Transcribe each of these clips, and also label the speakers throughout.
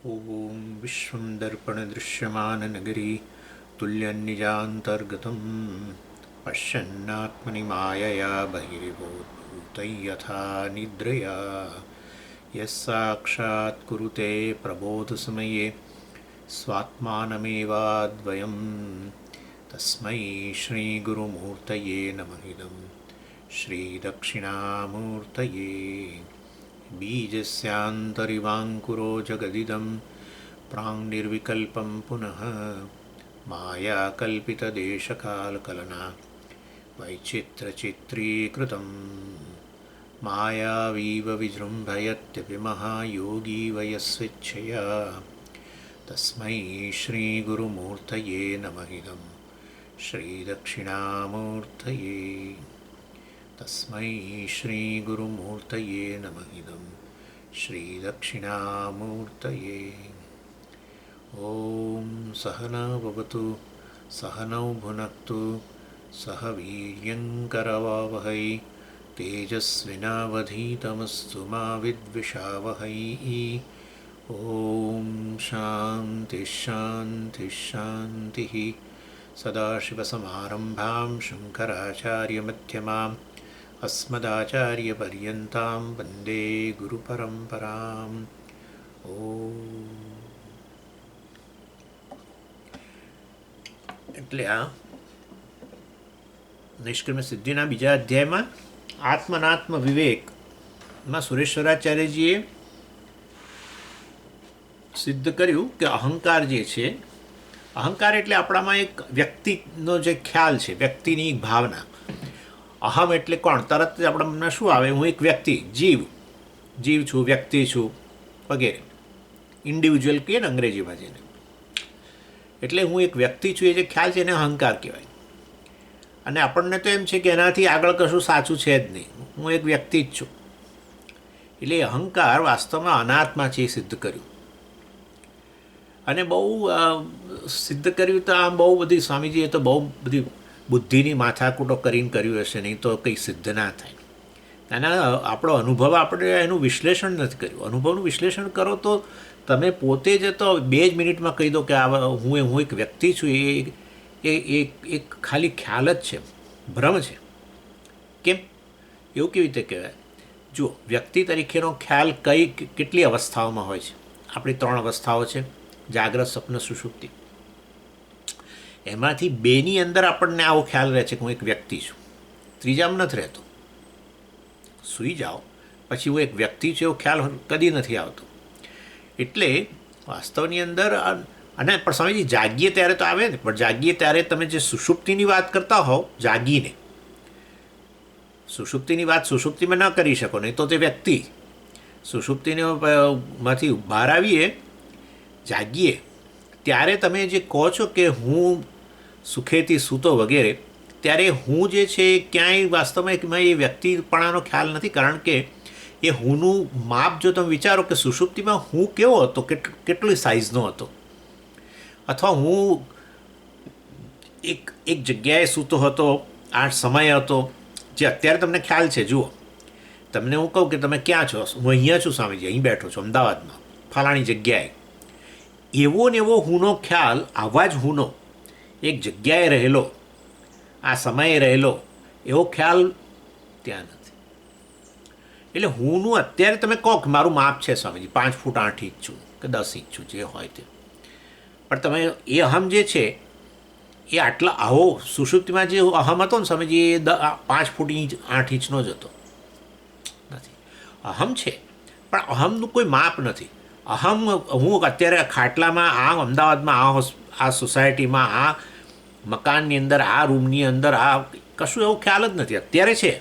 Speaker 1: ॐ विश्वं दर्पणदृश्यमाननगरी तुल्यन्निजान्तर्गतं पश्यन्नात्मनि मायया बहिर्भूतं यथा निद्रया यः साक्षात् कुरुते प्रबोधसमये स्वात्मानमेवाद्वयं तस्मै श्रीगुरुमूर्तये नमः इदं श्रीदक्षिणामूर्तये बीजस्यान्तरिवाङ्कुरो जगदिदं प्राङ्निर्विकल्पं पुनः मायाकल्पितदेशकालकलना वैचित्रचित्रीकृतं मायावीव विजृम्भयत्यपि महायोगी वयस्वेच्छया तस्मै श्रीगुरुमूर्तये नमः इदं श्रीदक्षिणामूर्तये तस्मै श्रीगुरुमूर्तये नमः इदं श्रीदक्षिणामूर्तये। ॐ सहना भवतु सहनौ भुनक्तु सह वीर्यङ्करवावहै तेजस्विनावधीतमस्तु मा विद्विषावहै। ॐ शान्तिः शान्तिः शान्तिः। सदाशिवसमारम्भां शङ्कराचार्यमध्यमाम् अस्मदाचार्यपर्यन्तां वन्दे गुरुपरम्पराम्। એટલે આ નિષ્ક્રમ સિદ્ધિના બીજા અધ્યાયમાં આત્મનાત્મ વિવેકમાં સુરેશ્વરાચાર્યજીએ સિદ્ધ કર્યું કે અહંકાર જે છે, અહંકાર એટલે આપણામાં એક વ્યક્તિનો જે ખ્યાલ છે, વ્યક્તિની ભાવના. અહમ એટલે કોણ? તરત જ આપણા મનમાં શું આવે? હું એક વ્યક્તિ, જીવ છું, વ્યક્તિ છું વગેરે. ઇન્ડિવિજ્યુઅલ કહીએ ને અંગ્રેજીમાં જેને. એટલે હું એક વ્યક્તિ છું, એ જે ખ્યાલ છે એને અહંકાર કહેવાય. અને આપણને તો એમ છે કે એનાથી આગળ કશું સાચું છે જ નહીં, હું એક વ્યક્તિ જ છું. એટલે અહંકાર વાસ્તવમાં અનાત્મા છે એ સિદ્ધ કર્યું. અને બહુ સિદ્ધ કર્યું તો આમ બહુ બધી સ્વામીજીએ તો બહુ બધી બુદ્ધિની માથાકૂટો કરીને કર્યું હશે, નહીં તો કંઈ સિદ્ધ ના થાય. એના આપણો અનુભવ, આપણે એનું વિશ્લેષણ નથી કર્યું. અનુભવનું વિશ્લેષણ કરો તો તમે પોતે જ તો 2 જ મિનિટમાં કહી દો કે હું એક વ્યક્તિ છું. એ એક ખાલી ખ્યાલ જ છે, ભ્રમ છે. કેમ એવું કેવી રીતે કહેવાય? જુઓ, વ્યક્તિ તરીકેનો ખ્યાલ કેટલી અવસ્થાઓમાં હોય છે? આપણી 3 અવસ્થાઓ છે: જાગ્રત, સ્વપ્ન, સુષુપ્તિ. એમાંથી 2ની અંદર આપણને આવો ખ્યાલ રહે છે કે હું એક વ્યક્તિ છું. ત્રીજામાં નથી રહેતો. સૂઈ જાઓ પછી હું એક વ્યક્તિ છું એવો ખ્યાલ કદી નથી આવતો. એટલે વાસ્તવની અંદર અને પણ સ્વામીજી જાગીએ ત્યારે તો આવે ને, પણ જાગીએ ત્યારે તમે જે સુષુપ્તિની વાત કરતા હોવ, જાગીને સુષુપ્તિની વાત સુષુપ્તિમાં ન કરી શકો, નહીં તો તે વ્યક્તિ. સુષુપ્તિમાંથી બહાર આવીએ, જાગીએ ત્યારે તમે જે કહો છો કે હું સુખેથી સૂતો વગેરે, ત્યારે હું જે છે ક્યાંય વાસ્તવમાં એ વ્યક્તિપણાનો ખ્યાલ નથી. કારણ કે એ હુંનું માપ જો તમે વિચારો કે સુષુપ્તિમાં હું કેવો હતો, કેટલી સાઇઝનો હતો, અથવા હું એક જગ્યાએ સૂતો હતો, આ સમય હતો જે અત્યારે તમને ખ્યાલ છે. જુઓ, તમને હું કહું કે તમે ક્યાં છો? હું અહીંયા છું સ્વામીજી, અહીં બેઠો છું અમદાવાદમાં ફલાણી જગ્યાએ. એવો ને એવો હુંનો ખ્યાલ, આવા જ હુંનો એક જગ્યાએ રહેલો, આ સમયે રહેલો એવો ખ્યાલ ત્યાં નથી. એટલે હુંનું અત્યારે તમે કહો કે મારું માપ છે સ્વામીજી 5 ફૂટ 8 ઇંચ છું કે 10 ઇંચ છું, જે હોય તે. પણ તમે એ અહમ જે છે એ આટલા આવો સુષુપ્તિમાં જે અહમ હતો ને સ્વામીજી, એ 5 ફૂટ 8 ઇંચનો જ હતો. નથી, અહમ છે પણ અહમનું કોઈ માપ નથી. અહમ હું અત્યારે ખાટલામાં, આ અમદાવાદમાં, આ સોસાયટીમાં, આ મકાનની અંદર, આ રૂમની અંદર, આ કશું એવો ખ્યાલ જ નથી. અત્યારે છે,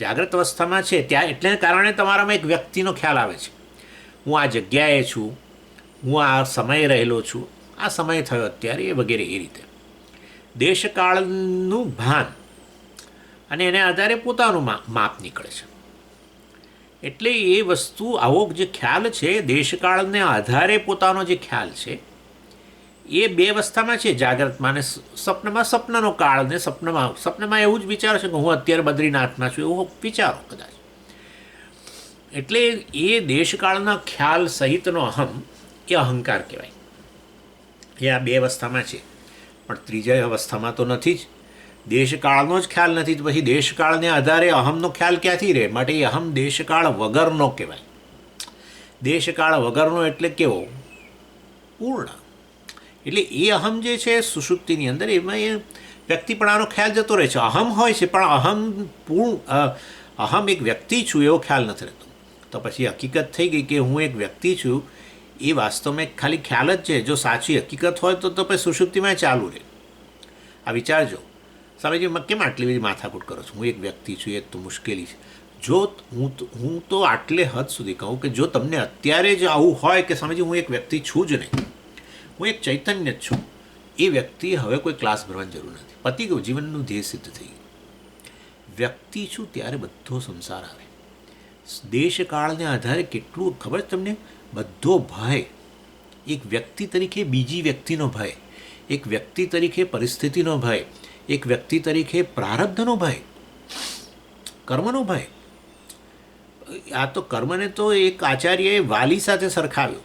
Speaker 1: જાગ્રત અવસ્થામાં છે, ત્યાં એટલે કારણે તમારામાં એક વ્યક્તિનો ખ્યાલ આવે છે. હું આ જગ્યાએ છું, હું આ સમયે રહેલો છું, આ સમય થયો અત્યારે, એ વગેરે એ રીતે દેશકાળનું ભાન, અને એને આધારે પોતાનું માપ નીકળે છે. એટલે એ વસ્તુ, આવો જે ખ્યાલ છે, દેશકાળને આધારે પોતાનો જે ખ્યાલ છે, એ 2 અવસ્થામાં છે, જાગ્રતમાં અને સ્વપ્નમાં. સ્વપ્નનો કાળ ને સ્વપ્નમાં એવું જ વિચારો છે કે હું અત્યારે બદ્રીનાથમાં છું, એવું વિચારો કદાચ. એટલે એ દેશકાળના ખ્યાલ સહિતનો અહમ એ અહંકાર કહેવાય. એ આ બે અવસ્થામાં છે, પણ ત્રીજા અવસ્થામાં તો નથી જ. દેશકાળનો જ ખ્યાલ નથી, પછી દેશકાળને આધારે અહમનો ખ્યાલ ક્યાંથી રહે? માટે એ અહમ દેશકાળ વગરનો કહેવાય. દેશકાળ વગરનો એટલે કેવો? પૂર્ણ. એટલે એ અહમ જે છે સુષુપ્તિની અંદર, એમાં એ વ્યક્તિપણાનો ખ્યાલ જતો રહે છે. અહમ હોય છે, પણ અહમ એક વ્યક્તિ છું એવો ખ્યાલ નથી રહેતો. તો પછી હકીકત થઈ ગઈ કે હું એક વ્યક્તિ છું, એ વાસ્તવમાં ખાલી ખ્યાલ જ છે. જો સાચી હકીકત હોય તો પછી સુષુપ્તિમાં ચાલુ રહે. આ વિચારજો, સ્વામીજી કેમ આટલી બધી માથાકૂટ કરો છો? હું એક વ્યક્તિ છું, એ તો મુશ્કેલી છે. જો હું તો આટલે હદ સુધી કહું કે જો તમને અત્યારે જ આવું હોય કે સ્વામીજી હું એક વ્યક્તિ છું જ નહીં, હું એક ચૈતન્ય જ છું, એ વ્યક્તિ હવે કોઈ ક્લાસ ભરવાની જરૂર નથી. પતી ગયું, જીવનનું ધ્યેય સિદ્ધ થઈ ગયું. વ્યક્તિ છું ત્યારે બધો સંસાર આવે. દેશકાળને આધારે કેટલું ખબર છે તમને? બધો ભય એક વ્યક્તિ તરીકે, બીજી વ્યક્તિનો ભય, એક વ્યક્તિ તરીકે પરિસ્થિતિનો ભય, એક વ્યક્તિ તરીકે પ્રારબ્ધનો ભય, કર્મનો ભય. આ તો કર્મને તો એક આચાર્યએ વાલી સાથે સરખાવ્યો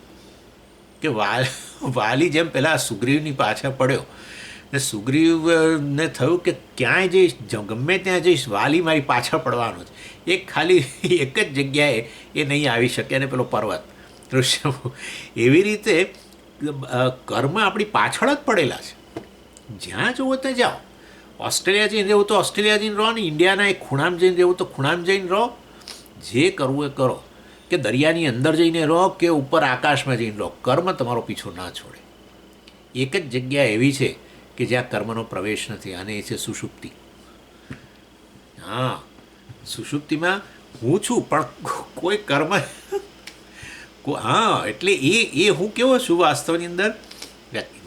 Speaker 1: કે વાલી જેમ પેલા સુગ્રીવની પાછળ પડ્યો ને સુગ્રીવને થયું કે ક્યાંય જઈશ, ગમે ત્યાં જઈશ, વાલી મારી પાછળ પડવાનો છે. એક ખાલી એક જ જગ્યાએ એ નહીં આવી શકે, અને પેલો પર્વત ઋષભ. એવી રીતે કર્મ આપણી પાછળ જ પડેલા છે. જ્યાં જવું ત્યાં જાઓ. ઓસ્ટ્રેલિયા જઈને રહેવું તો ઓસ્ટ્રેલિયા જઈને રહો, ને ઇન્ડિયાના એક ખૂણામાં જઈને રહેવું તો ખૂણામાં જઈને રહો. જે કરવું એ કરો, કે દરિયાની અંદર જઈને રહો કે ઉપર આકાશમાં જઈને રહો, કર્મ તમારો પીછો ના છોડે. એક જ જગ્યા એવી છે કે જ્યાં કર્મનો પ્રવેશ નથી, અને એ છે સુષુપ્તિ. હા, સુષુપ્તિમાં હું છું, પણ કોઈ કર્મ હા, એટલે એ હું કેવો છું વાસ્તવની અંદર?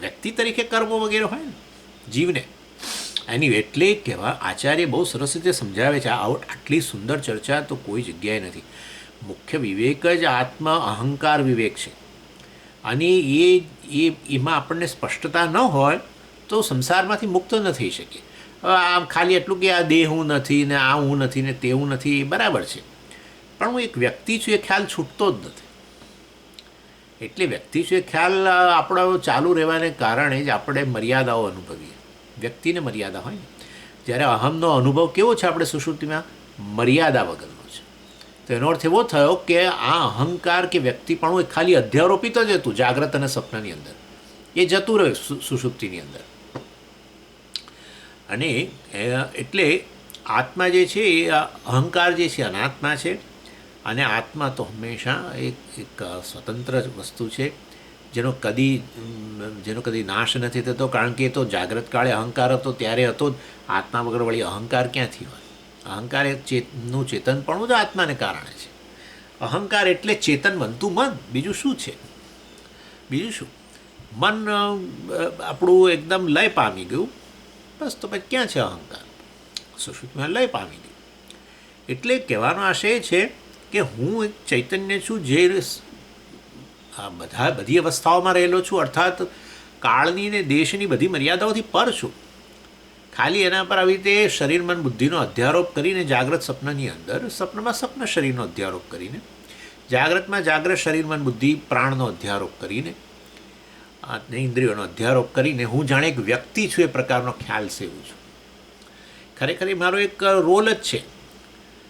Speaker 1: વ્યક્તિ તરીકે કર્મો વગેરે હોય ને જીવને એની. એટલે કહેવા આચાર્ય બહુ સરસ રીતે સમજાવે છે. આટલી સુંદર ચર્ચા તો કોઈ જગ્યાએ નથી. મુખ્ય વિવેક જ આત્મા અહંકાર વિવેક છે, અને એમાં આપણને સ્પષ્ટતા ન હોય તો સંસારમાંથી મુક્ત ન થઈ શકીએ. આમ ખાલી એટલું કે આ દેહ હું નથી, ને આ હું નથી, ને તે હું નથી, એ બરાબર છે, પણ હું એક વ્યક્તિ છું એ ખ્યાલ છૂટતો જ નથી. એટલે વ્યક્તિ છું એ ખ્યાલ આપણો ચાલુ રહેવાને કારણે જ આપણે મર્યાદાઓ અનુભવીએ. વ્યક્તિને મર્યાદા હોય ને, જ્યારે અહમનો અનુભવ કેવો છે આપણે સુષુપ્તિમાં? મર્યાદા વગરનો છે. તો એનો અર્થ એવો થયો કે આ અહંકાર કે વ્યક્તિપણું એ ખાલી અધ્યારોપિત જ હતું જાગ્રત અને સપનાની અંદર, એ જતું રહ્યું સુષુપ્તિની અંદર. અને એટલે આત્મા જે છે એ અહંકાર જે છે અનાત્મા છે, અને આત્મા તો હંમેશા એક સ્વતંત્ર વસ્તુ છે જેનો કદી નાશ નથી થતો. કારણ કે એ તો જાગ્રત કાળે અહંકાર હતો ત્યારે હતો જ. આત્મા વગર વળી અહંકાર ક્યાંથી હોય? અહંકાર નું ચેતનપણું જ આત્માને કારણે છે. અહંકાર એટલે ચેતન બનતું મન, બીજું શું છે? બીજું શું? મન આપણું એકદમ લય પામી ગયું, બસ. તો પછી ક્યાં છે અહંકાર? સુષુપ્તિમાં લય પામી ગયું. એટલે કહેવાનો આશય છે કે હું એક ચૈતન્ય છું જે બધી અવસ્થાઓમાં રહેલો છું, અર્થાત કાળની ને દેશની બધી મર્યાદાઓથી પર છું. ખાલી એના પર આવી રીતે શરીર મન બુદ્ધિનો અધ્યારોપ કરીને જાગ્રત સપનાની અંદર, સપનામાં સપના શરીરનો અધ્યારોપ કરીને, જાગ્રતમાં જાગ્રત શરીર મન બુદ્ધિ પ્રાણનો અધ્યારોપ કરીને, ઇન્દ્રિયોનો અધ્યારોપ કરીને હું જાણે એક વ્યક્તિ છું એ પ્રકારનો ખ્યાલ સેવું છું. ખરેખર એ મારો એક રોલ જ છે,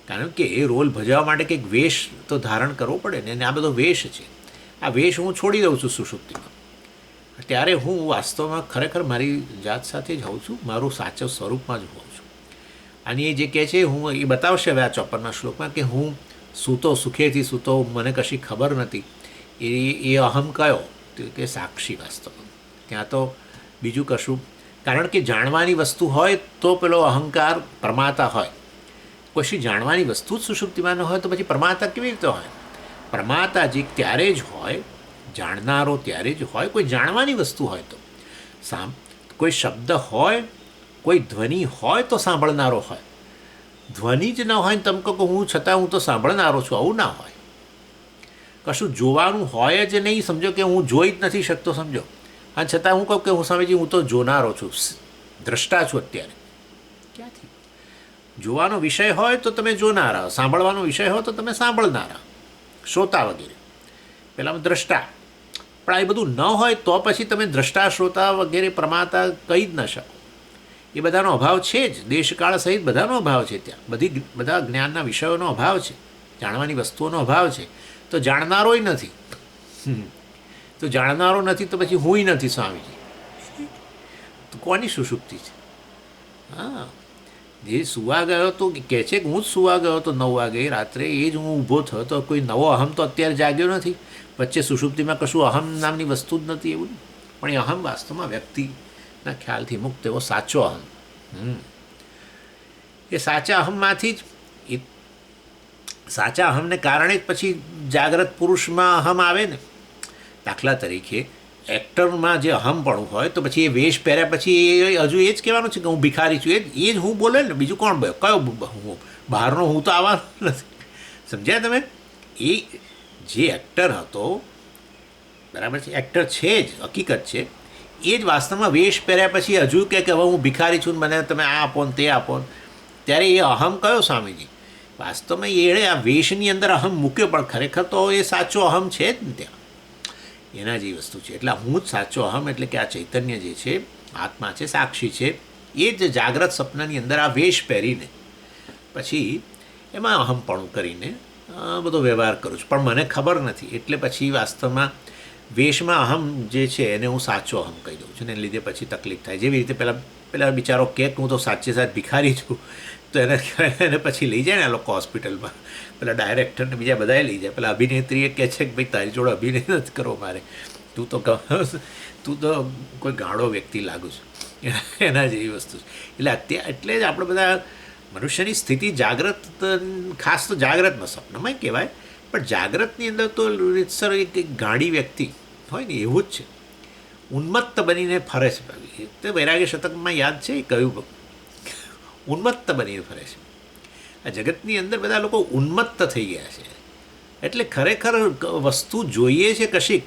Speaker 1: કારણ કે એ રોલ ભજવવા માટે કંઈક વેશ તો ધારણ કરવો પડે ને, અને આ બધો વેશ છે. આ વેશ હું છોડી દઉં છું સુષુપ્તિમાં, ત્યારે હું વાસ્તવમાં ખરેખર મારી જાત સાથે જ હોઉં છું, મારું સાચા સ્વરૂપમાં જ હોઉં છું. અને એ જે કહે છે, હું એ બતાવશે હવે આ 54મા શ્લોકમાં, કે હું સૂતો, સુખેથી સૂતો, મને કશી ખબર નથી. એ અહમ કયો? કે સાક્ષી. વાસ્તવમાં ત્યાં તો બીજું કશું, કારણ કે જાણવાની વસ્તુ હોય તો પેલો અહંકાર પ્રમાતા હોય. કશી જાણવાની વસ્તુ જ સુષુપ્તિમાં ન હોય તો પછી પ્રમાતા કેવી રીતે હોય? પ્રમાતા જે ત્યારે જ હોય, જાણનારો ત્યારે જ હોય. કોઈ જાણવાની વસ્તુ હોય તો, કોઈ શબ્દ હોય, કોઈ ધ્વનિ હોય તો સાંભળનારો હોય. ધ્વનિ જ ન હોય ને તમે કહો કે હું છતાં હું તો સાંભળનારો છું, આવું ના હોય. કશું જોવાનું હોય જ નહીં, સમજો કે હું જોઈ જ નથી શકતો, સમજો, અને છતાં હું કહું કે હું સ્વામીજી હું તો જોનારો છું, દ્રષ્ટા છું. અત્યારે ક્યાંથી? જોવાનો વિષય હોય તો તમે જોનારા, સાંભળવાનો વિષય હોય તો તમે સાંભળનારા, શ્રોતા વગેરે. પહેલાં દ્રષ્ટા, પણ આ બધું ન હોય તો પછી તમે દ્રષ્ટા શ્રોતા વગેરે પ્રમાતા કહી જ ન શકો. એ બધાનો અભાવ છે જ, દેશકાળ સહિત બધાનો અભાવ છે. ત્યાં બધા જ્ઞાનના વિષયોનો અભાવ છે, જાણવાની વસ્તુઓનો અભાવ છે. તો જાણનારોય નથી. તો જાણનારો નથી તો પછી હુંય નથી સ્વામીજી. તો કોની સુષુપ્તિ છે? હા, જે સુવા ગયો તો કહે છે કે હું જ સુવા ગયો તો 9 વાગે રાત્રે, એ જ હું ઊભો થયો તો કોઈ નવો અહમ તો અત્યારે જાગ્યો નથી. વચ્ચે સુષુપ્તિમાં કશું અહમ નામની વસ્તુ જ નથી એવું. પણ એ અહમ વાસ્તવમાં વ્યક્તિના ખ્યાલથી મુક્ત એવો સાચો અહમ. એ સાચા અહમમાંથી જ એ સાચા અહમને કારણે જ પછી જાગ્રત પુરુષમાં અહમ આવે ને. દાખલા તરીકે એક્ટરમાં જે અહમપણું હોય તો પછી એ વેશ પહેર્યા પછી એ હજુ એ જ કહેવાનું છે કે હું ભિખારી છું. એ જ હું બોલે ને, બીજું કોણ બોલે? કયો હું? બહારનો હું તો આવવાનો નથી. સમજ્યા તમે? એ જે એક્ટર હતો, બરાબર છે, એક્ટર છે જ, હકીકત છે, એ જ વાસ્તવમાં વેશ પહેર્યા પછી હજુ કે હવે હું ભિખારી છું, મને તમે આ આપો ને તે આપો. ત્યારે એ અહમ કયો સ્વામીજી? વાસ્તવમાં એણે આ વેશની અંદર અહમ મૂક્યો, પણ ખરેખર તો એ સાચો અહમ છે જ ને ત્યાં. એના જેવી વસ્તુ છે. એટલે હું જ સાચો અહમ, એટલે કે આ ચૈતન્ય જે છે, આત્મા છે, સાક્ષી છે, એ જ જાગ્રત સપનાની અંદર આ વેશ પહેરીને પછી એમાં અહમપણું કરીને બધો વ્યવહાર કરું છું. પણ મને ખબર નથી, એટલે પછી વાસ્તવમાં વેશમાં અહમ જે છે એને હું સાચો અહમ કહી દઉં છું ને. એને લીધે પછી તકલીફ થાય. જેવી રીતે પેલા બિચારો કે હું તો સાચે સાચ ભિખારી છું, તો એને પછી લઈ જાય ને આ લોકો હોસ્પિટલમાં, પેલા ડાયરેક્ટરને બીજા બધાએ લઈ જાય. પેલા અભિનેત્રીએ કહે છે કે ભાઈ તારી જોડે અભિનય નથી કરવો મારે, તું તો કોઈ ગાળો વ્યક્તિ લાગુ છું. એના જેવી વસ્તુ છે. એટલે જ આપણે બધા મનુષ્યની સ્થિતિ જાગ્રત, ખાસ તો જાગ્રતમાં, સ્વપ્નમાં કહેવાય, પણ જાગ્રતની અંદર તો રીતસર એક ગાડી વ્યક્તિ હોય ને એવું જ છે. ઉન્મત્ત બનીને ફરે છે. તે વૈરાગ્ય શતકમાં યાદ છે એ કહ્યું, ઉન્મત્ત બનીને ફરે છે. આ જગતની અંદર બધા લોકો ઉન્મત્ત થઈ ગયા છે. એટલે ખરેખર વસ્તુ જોઈએ છે કશીક,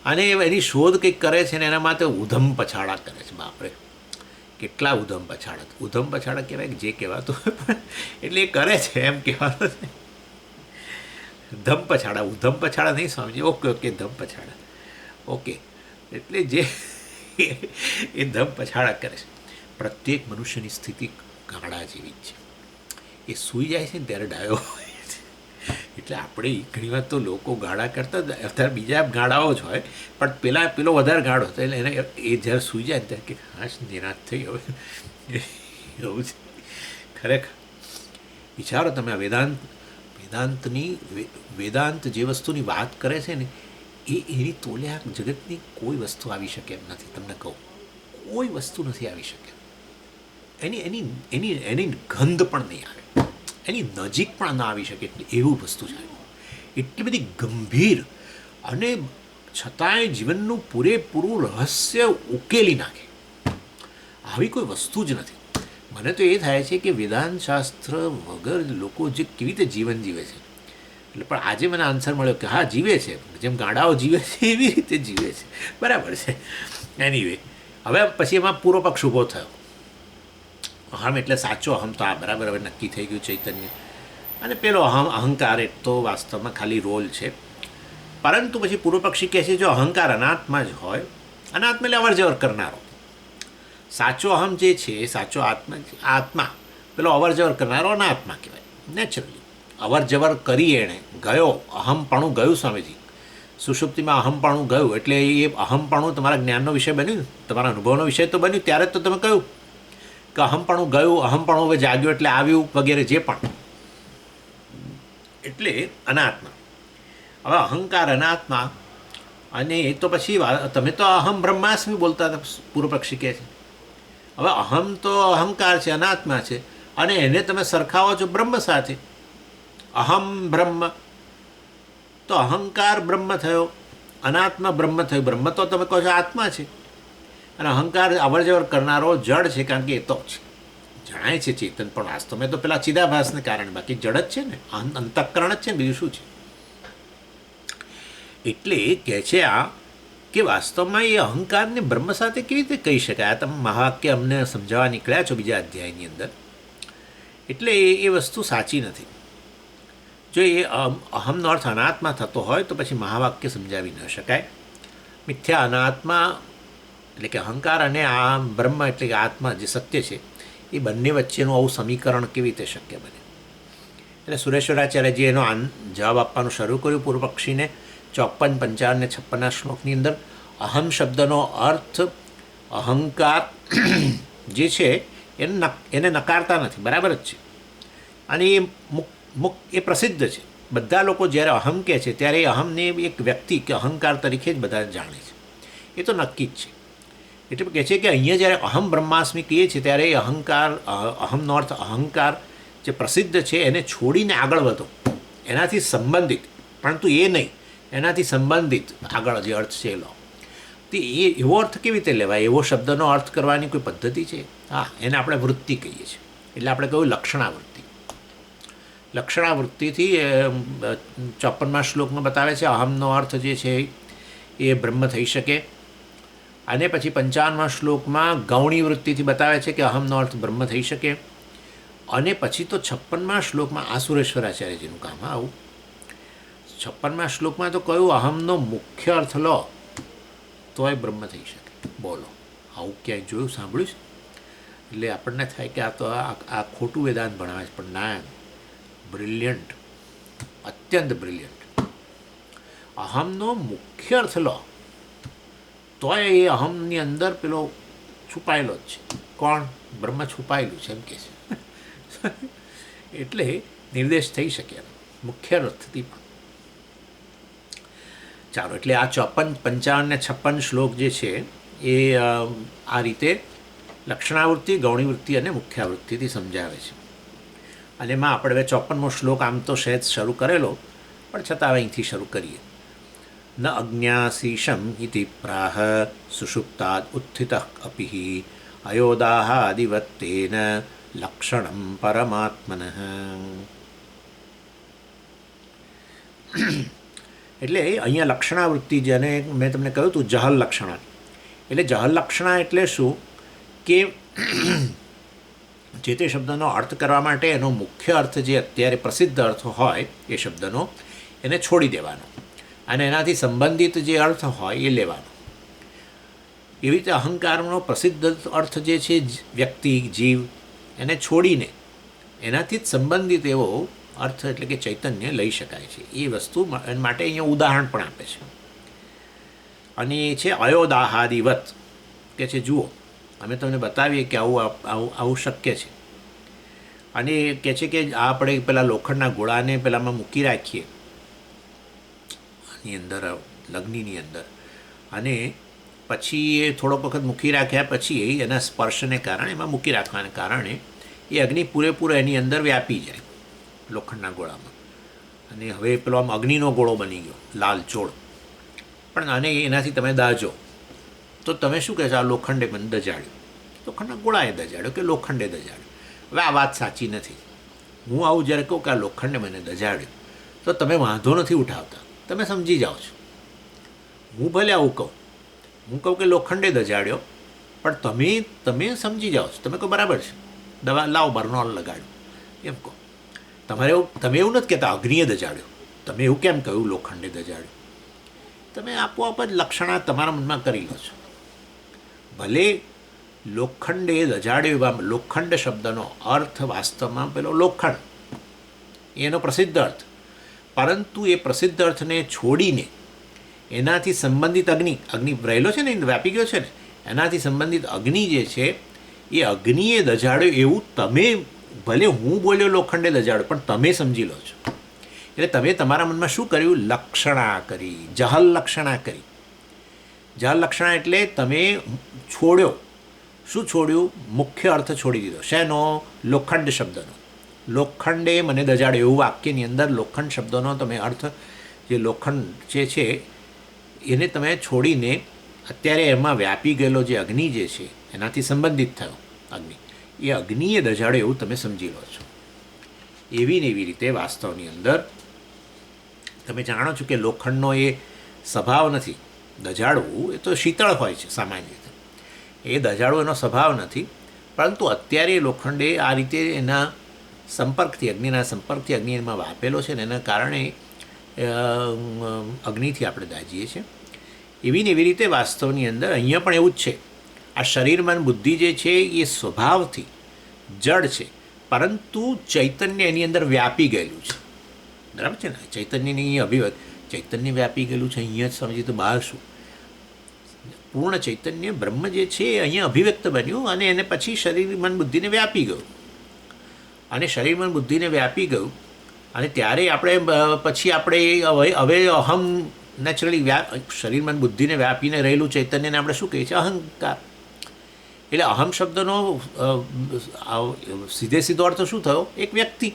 Speaker 1: અને એની શોધ કંઈક કરે છે ને એના માટે ઉધમ પછાડા કરે છે. બાપરે, કેટલા ઉધમ પછાડા કહેવાય કે જે કહેવાતું. એટલે એ કરે છે એમ કહેવાનું છે. ધમ પછાડા, ઉધમ પછાડા નહીં સમજી. ઓકે, ધમ પછાડા. ઓકે, એટલે જે એ ધમ પછાડા કરે છે. પ્રત્યેક મનુષ્યની સ્થિતિ ગાડા જેવી જ છે. એ સૂઈ જાય છે ને ત્યારે ડાયો હોય છે. એટલે આપણે ઘણીવાર તો લોકો ગાડા કરતા અત્યારે બીજા ગાડાઓ જ હોય, પણ પેલો વધારે ગાડો હતો. એટલે એને એ જ્યારે સૂઈ જાય ને ત્યારે કે હાશ નિરાશ થઈ હવે એવું છે. ખરેખર વિચારો તમે, આ વેદાંત જે વસ્તુની વાત કરે છે ને, એની તોલે આ જગતની કોઈ વસ્તુ આવી શકે એમ નથી. તમને કહું, કોઈ વસ્તુ નથી આવી શકે. એની ગંધ પણ નહીં આવે, એની નજીક પણ ના આવી શકે એવું વસ્તુ છે. એટલી બધી ગંભીર અને છતાંય જીવનનું પૂરેપૂરું રહસ્ય ઉકેલી નાખે આવી કોઈ વસ્તુ જ નથી. મને તો એ થાય છે કે વેદાંત શાસ્ત્ર વગર લોકો જે કેવી રીતે જીવન જીવે છે. એટલે પણ આજે મને આન્સર મળ્યો કે હા, જીવે છે, જેમ ગાડાઓ જીવે છે એવી રીતે જીવે છે. બરાબર છે. એનીવે, હવે પછી એમાં પૂરો પક્ષ ઊભો થયો. અહમ એટલે સાચો અહમ તો આ બરાબર હવે નક્કી થઈ ગયું ચૈતન્ય. અને પેલો અહંકાર એ તો વાસ્તવમાં ખાલી રોલ છે. પરંતુ પછી પૂર્વ પક્ષી કહે છે જો અહંકાર અનાત્મા જ હોય, અનાત્મા એટલે અવર જવર કરનારો, સાચો અહમ જે છે, સાચો આત્મા પેલો અવર જવર કરનારો અનાત્મા કહેવાય. નેચરલી અવર જવર કરી એણે ગયો, અહમપણું ગયું. સ્વામીજી, સુષુપ્તિમાં અહમપણું ગયું એટલે એ અહમપણું તમારા જ્ઞાનનો વિષય બન્યું, તમારા અનુભવનો વિષય તો બન્યું. ત્યારે તો તમે કહ્યું કે અહમપણું ગયું, અહમપણું હવે જાગ્યું એટલે આવ્યું વગેરે જે પણ, એટલે અનાત્મા. હવે અહંકાર અનાત્મા, અને એ તો પછી તમે તો અહમ બ્રહ્માસ્મિ બોલતા હતા, પૂર્વ પક્ષી કહે છે. હવે અહમ તો અહંકાર છે, અનાત્મા છે, અને એને તમે સરખાવો છો બ્રહ્મ સાથે. અહમ બ્રહ્મ, તો અહંકાર બ્રહ્મ થયો, અનાત્મા બ્રહ્મ થયો. બ્રહ્મ તો તમે કહો છો આત્મા છે, અને અહંકાર અવર જવર કરનારો જડ છે, કારણ કે એ તો જણાય છે ચેતન, પણ વાસ્તવમાં તો પેલા ચિદાભાસને કારણે, બાકી જડ જ છે ને, અંતઃકરણ જ છે ને, બીજું શું છે. એટલે કહે છે આ કે વાસ્તવમાં એ અહંકારને બ્રહ્મ સાથે કેવી રીતે કહી શકાય. આ તમે મહાવાક્ય અમને સમજાવવા નીકળ્યા છો બીજા અધ્યાયની અંદર. એટલે એ વસ્તુ સાચી નથી. જો એ અહમનો અર્થ અનાત્મા થતો હોય તો પછી મહાવાક્ય સમજાવી ન શકાય. મિથ્યા અનાત્મા એટલે કે અહંકાર અને આ બ્રહ્મ એટલે કે આત્મા જે સત્ય છે એ બંને વચ્ચેનું આવું સમીકરણ કેવી રીતે શક્ય બને. એટલે સુરેશ્વરાચાર્યજી એનો જવાબ આપવાનું શરૂ કર્યું પૂર્વ પક્ષીને 54, 55 અને 56ના શ્લોકની અંદર. અહમ શબ્દનો અર્થ અહંકાર જે છે એને નકારતા નથી, બરાબર જ છે. અને એ પ્રસિદ્ધ છે. બધા લોકો જ્યારે અહમ કહે છે ત્યારે અહમને એક વ્યક્તિ કે અહંકાર તરીકે જ બધા જાણે છે, એ તો નક્કી જ છે. એટલે કહે છે કે અહીંયા જ્યારે અહમ બ્રહ્માસ્મિ કહીએ છીએ ત્યારે એ અહંકાર, અહમનો અર્થ અહંકાર જે પ્રસિદ્ધ છે એને છોડીને આગળ વધો, એનાથી સંબંધિત, પરંતુ એ નહીં, એનાથી સંબંધિત આગળ જે અર્થ છે એ લો. તો એ એવો અર્થ કેવી રીતે લેવાય? એવો શબ્દનો અર્થ કરવાની કોઈ પદ્ધતિ છે? હા, એને આપણે વૃત્તિ કહીએ છીએ. એટલે આપણે કહ્યું લક્ષણાવૃત્તિ. લક્ષણાવૃત્તિથી 54મા શ્લોકમાં બતાવે છે અહમનો અર્થ જે છે એ બ્રહ્મ થઈ શકે. અને પછી 55મા શ્લોકમાં ગૌણી વૃત્તિથી બતાવે છે કે અહમનો અર્થ બ્રહ્મ થઈ શકે. અને પછી તો 56મા શ્લોકમાં આ સુરેશ્વરાચાર્યજીનું કામ. આવું 56મા શ્લોકમાં તો કહ્યું અહમનો મુખ્ય અર્થ લો તોય બ્રહ્મ થઈ શકે. બોલો, આવું ક્યાંય જોયું, સાંભળ્યું છે? એટલે આપણને થાય કે આ તો આ ખોટું વેદાંત ભણાવે છે, પણ ના, બ્રિલિયન્ટ, અત્યંત બ્રિલિયન્ટ. અહમનો મુખ્ય અર્થ લો તોય એ અહમની અંદર પેલો છુપાયેલો જ છે. કોણ? બ્રહ્મ છુપાયેલું છે એમ કહે છે. એટલે નિર્દેશ થઈ શકે મુખ્ય અર્થથી પણ. ચાલો, એટલે આ 54, 55 અને 56 શ્લોક જે છે એ આ રીતે લક્ષણાવૃત્તિ, ગૌણીવૃત્તિ અને મુખ્યાવૃત્તિથી સમજાવે છે. અને એમાં આપણે હવે 54મો શ્લોક આમ તો સહેજ શરૂ કરેલો, પણ છતાં હવે અહીંથી શરૂ કરીએ. ન અજ્ઞાસીશમ ઇતિ પ્રાહ સુષુપ્તાદ ઉત્થિત અપિ અયોદાહાદિવત્તેન લક્ષણમ પરમાત્મન. એટલે અહીંયા લક્ષણાવૃત્તિ, જેને મેં તમને કહ્યું હતું જહલ લક્ષણા. એટલે જહલ લક્ષણા એટલે શું કે જે તે શબ્દનો અર્થ કરવા માટે એનો મુખ્ય અર્થ જે અત્યારે પ્રસિદ્ધ અર્થ હોય એ શબ્દનો એને છોડી દેવાનો અને એનાથી સંબંધિત જે અર્થ હોય એ લેવાનો. એવી રીતે અહંકારનો પ્રસિદ્ધ અર્થ જે છે વ્યક્તિ, જીવ, એને છોડીને એનાથી જ સંબંધિત એવો અર્થ એટલે કે ચૈતન્ય લઈ શકાય છે. એ વસ્તુ માટે અહીંયા ઉદાહરણ પણ આપે છે. અને એ છે અયોદાહાદિવત, કે છે જુઓ અમે તમને બતાવીએ કે આવું શક્ય છે. અને એ કહે છે કે આપણે પેલા લોખંડના ગોળાને પેલામાં મૂકી રાખીએ આની અંદર, લગ્નની અંદર, અને પછી એ થોડોક વખત મૂકી રાખ્યા પછી એના સ્પર્શને કારણે, એમાં મૂકી રાખવાને કારણે એ અગ્નિ પૂરેપૂરો એની અંદર વ્યાપી જાય લોખંડના ગોળામાં. અને હવે પેલો આમ અગ્નિનો ગોળો બની ગયો, લાલ ચોળ. પણ આને એનાથી તમે દાજો તો તમે શું કહેશો? આ લોખંડે મને દજાડ્યું, લોખંડના ગોળાએ દજાડ્યો કે લોખંડે દજાડ્યું. હવે આ વાત સાચી નથી. હું આવું જ્યારે કહું કે આ લોખંડે મને દજાડ્યું તો તમે વાંધો નથી ઉઠાવતા, તમે સમજી જાઓ છો. હું ભલે આવું કહું, હું કહું કે લોખંડે દજાડ્યો, પણ તમે સમજી જાઓ છો, તમે કહો બરાબર છે, દવા લાવો, બર્નોલ લગાડ્યું એમ કહો. તમે એવું નથી કહેતા અગ્નિએ દજાડ્યો, તમે એવું કેમ કહ્યું લોખંડે દજાડ્યું? તમે આપોઆપ જ લક્ષણા તમારા મનમાં કરી લો છો. ભલે લોખંડે દજાડ્યો, એવા લોખંડ શબ્દનો અર્થ વાસ્તવમાં પેલો લોખંડ એનો પ્રસિદ્ધ અર્થ, પરંતુ એ પ્રસિદ્ધ અર્થને છોડીને એનાથી સંબંધિત અગ્નિ રહેલો છે ને, વ્યાપી ગયો છે ને, એનાથી સંબંધિત અગ્નિ જે છે એ અગ્નિએ દજાડ્યો એવું તમે, ભલે હું બોલ્યો લોખંડે દજાડ્યો, પણ તમે સમજી લો છો. એટલે તમે તમારા મનમાં શું કર્યું? લક્ષણા કરી, જહલ લક્ષણા કરી. જહલ લક્ષણા એટલે તમે છોડ્યો. શું છોડ્યું? મુખ્ય અર્થ છોડી દીધો. શેનો? લોખંડ શબ્દનો. લોખંડે મને દજાડ્યો એવું વાક્યની અંદર લોખંડ શબ્દનો તમે અર્થ, જે લોખંડ જે છે એને તમે છોડીને અત્યારે એમાં વ્યાપી ગયેલો જે અગ્નિ જે છે એનાથી સંબંધિત થયો અગ્નિ, એ અગ્નિએ દજાડ્યો એવું તમે સમજી લો છો. એવી ને એવી રીતે વાસ્તવની અંદર તમે જાણો છો કે લોખંડનો એ સ્વભાવ નથી દજાડવું, એ તો શીતળ હોય છે સામાન્ય રીતે, એ દજાડવું એનો સ્વભાવ નથી. પરંતુ અત્યારે લોખંડે આ રીતે એના સંપર્કથી, અગ્નિના સંપર્કથી અગ્નિ એમાં વાપેલો છે ને એના કારણે અગ્નિથી આપણે દાજીએ છીએ. એવી ને એવી રીતે વાસ્તવની અંદર અહીંયા પણ એવું જ છે. આ શરીર મન બુદ્ધિ જે છે એ સ્વભાવથી જડ છે, પરંતુ ચૈતન્ય એની અંદર વ્યાપી ગયેલું છે. બરાબર છે ને? ચૈતન્યની અભિવ્યક્ત ચૈતન્ય વ્યાપી ગયેલું છે. અહીંયા જ સમજીએ તો બહાર શું? પૂર્ણ ચૈતન્ય બ્રહ્મ જે છે એ અહીંયા અભિવ્યક્ત બન્યું અને એને પછી શરીર મન બુદ્ધિને વ્યાપી ગયું. અને શરીર મન બુદ્ધિને વ્યાપી ગયું અને ત્યારે આપણે પછી આપણે હવે અહમ નેચરલી શરીર મન બુદ્ધિને વ્યાપીને રહેલું ચૈતન્યને આપણે શું કહીએ છીએ? અહંકાર. એટલે અહમ શબ્દનો સીધો અર્થ શું થયો? એક વ્યક્તિ,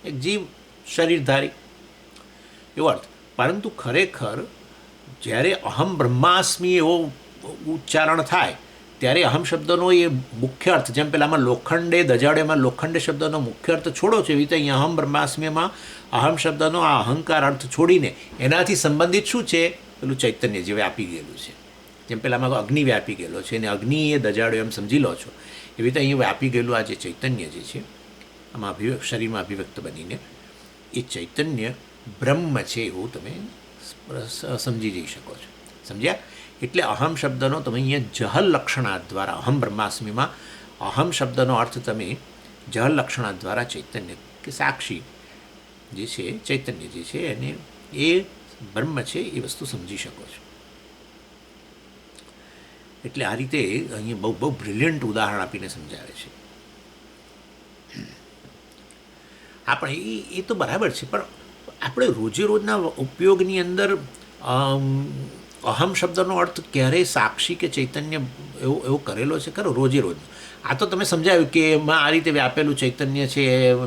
Speaker 1: એક જીવ, શરીરધારી, એવો અર્થ. પરંતુ ખરેખર જ્યારે અહમ બ્રહ્માસ્મિ એવો ઉચ્ચારણ થાય ત્યારે અહમ શબ્દનો એ મુખ્ય અર્થ, જેમ પેલામાં લોખંડે દજાડેમાં લોખંડે શબ્દનો મુખ્ય અર્થ છોડો છે, એવી રીતે અહીંયા અહમ બ્રહ્માસ્મિમાં અહમ શબ્દનો આ અહંકાર અર્થ છોડીને એનાથી સંબંધિત શું છે? પેલું ચૈતન્ય જે વ્યાપી ગયેલું છે. જેમ પેલામાં અગ્નિ વ્યાપી ગયેલો છે અને અગ્નિ એ દજાડ્યો એમ સમજી લો છો, એવી રીતે અહીંયા વ્યાપી ગયેલું આ જે ચૈતન્ય જે છે આમાં શરીરમાં અભિવ્યક્ત બનીને એ ચૈતન્ય બ્રહ્મ છે એવું તમે સમજી જઈ શકો છો. સમજ્યા? એટલે અહમ શબ્દનો તમે અહીંયા જહલ લક્ષણાર્થ દ્વારા અહમ બ્રહ્માસ્મિમાં અહમ શબ્દનો અર્થ તમે જહલ લક્ષણાર્થ દ્વારા ચૈતન્ય કે સાક્ષી જે છે, ચૈતન્ય જે છે એને એ બ્રહ્મ છે એ વસ્તુ સમજી શકો છો. એટલે આ રીતે અહીંયા બહુ બહુ બ્રિલિયન્ટ ઉદાહરણ આપીને સમજાવે છે. આપણે એ તો બરાબર છે, પણ આપણે રોજે રોજના ઉપયોગની અંદર અહમ શબ્દનો અર્થ ક્યારેય સાક્ષી કે ચૈતન્ય એવો કરેલો છે ખરો રોજે રોજ? આ તો તમે સમજાવ્યું કે એમાં આ રીતે વ્યાપેલું ચૈતન્ય છે,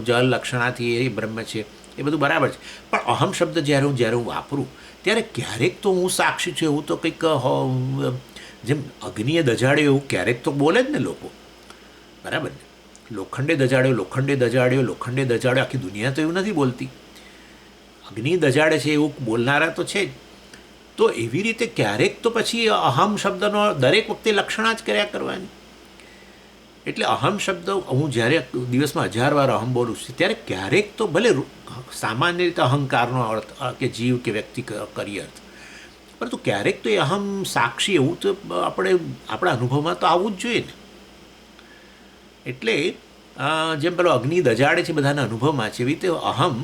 Speaker 1: જળ લક્ષણાથી એ બ્રહ્મ છે, એ બધું બરાબર છે. પણ અહમ શબ્દ જ્યારે હું વાપરું ત્યારે ક્યારેક તો હું સાક્ષી છું એવું તો કંઈક, જેમ અગ્નિએ દજાડ્યો એવું ક્યારેક તો બોલે જ ને લોકો. બરાબર ને? લોખંડે દજાડ્યો, લોખંડે દજાડ્યો, લોખંડે દજાડ્યો, આખી દુનિયા તો એવું નથી બોલતી. અગ્નિ દજાડે છે એવું બોલનારા તો છે જ. તો એવી રીતે ક્યારેક તો પછી અહમ શબ્દનો દરેક વખતે લક્ષણા જ કર્યા કરવાની. એટલે અહમ શબ્દ હું જ્યારે દિવસમાં 1000 વાર અહમ બોલું છું ત્યારે ક્યારેક તો ભલે સામાન્ય રીતે અહંકારનો અર્થ કે જીવ કે વ્યક્તિ કરી અર્થ, પરંતુ ક્યારેક તો એ અહમ સાક્ષી એવું તો આપણા અનુભવમાં તો આવવું જ જોઈએ ને. એટલે જેમ પેલો અગ્નિ દજાડે છે બધાના અનુભવમાં છે, એવી રીતે અહમ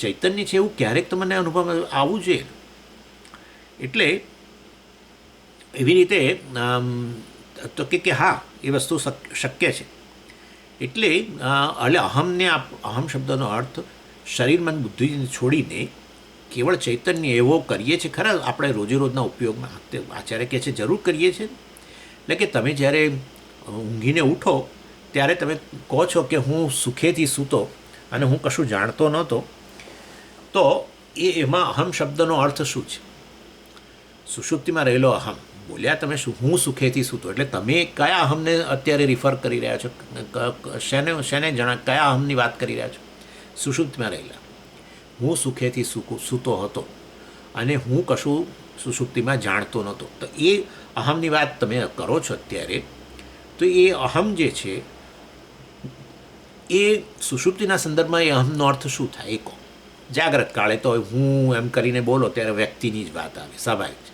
Speaker 1: ચૈતન્ય છે એવું ક્યારેક તો મને અનુભવમાં આવવું જોઈએ. એટલે એવી રીતે તો કે હા એ વસ્તુ શક્ય છે. એટલે અહમને અહમ શબ્દનો અર્થ શરીર મન બુદ્ધિને છોડીને કેવળ ચૈતન્ય એવો કરીએ છીએ ખરા આપણે રોજે રોજના ઉપયોગમાં. આચાર્ય કહે છે જરૂર કરીએ છીએ. એટલે કે તમે જ્યારે ઊંઘીને ઉઠો ત્યારે તમે કહો છો કે હું સુખેથી સૂતો અને હું કશું જાણતો નહોતો, તો એમાં અહમ શબ્દનો અર્થ શું છે? સુષુપ્તિમાં રહેલો અહમ બોલ્યા તમે શું? હું સુખેથી સૂતો. એટલે તમે કયા અહમને અત્યારે રિફર કરી રહ્યા છો? શેને કયા અહમની વાત કરી રહ્યા છો? સુષુપ્તિમાં રહેલા હું સુખેથી સૂતો હતો અને હું કશું સુષુપ્તિમાં જાણતો નહોતો. તો એ અહમની વાત તમે કરો છો અત્યારે. તો એ અહમ જે છે એ સુષુપ્તિના સંદર્ભમાં એ અહમનો અર્થ શું થાય એ કહો. જાગ્રત કાળે તો હું એમ કરીને બોલો ત્યારે વ્યક્તિની જ વાત આવે, સ્વાભાવિક છે.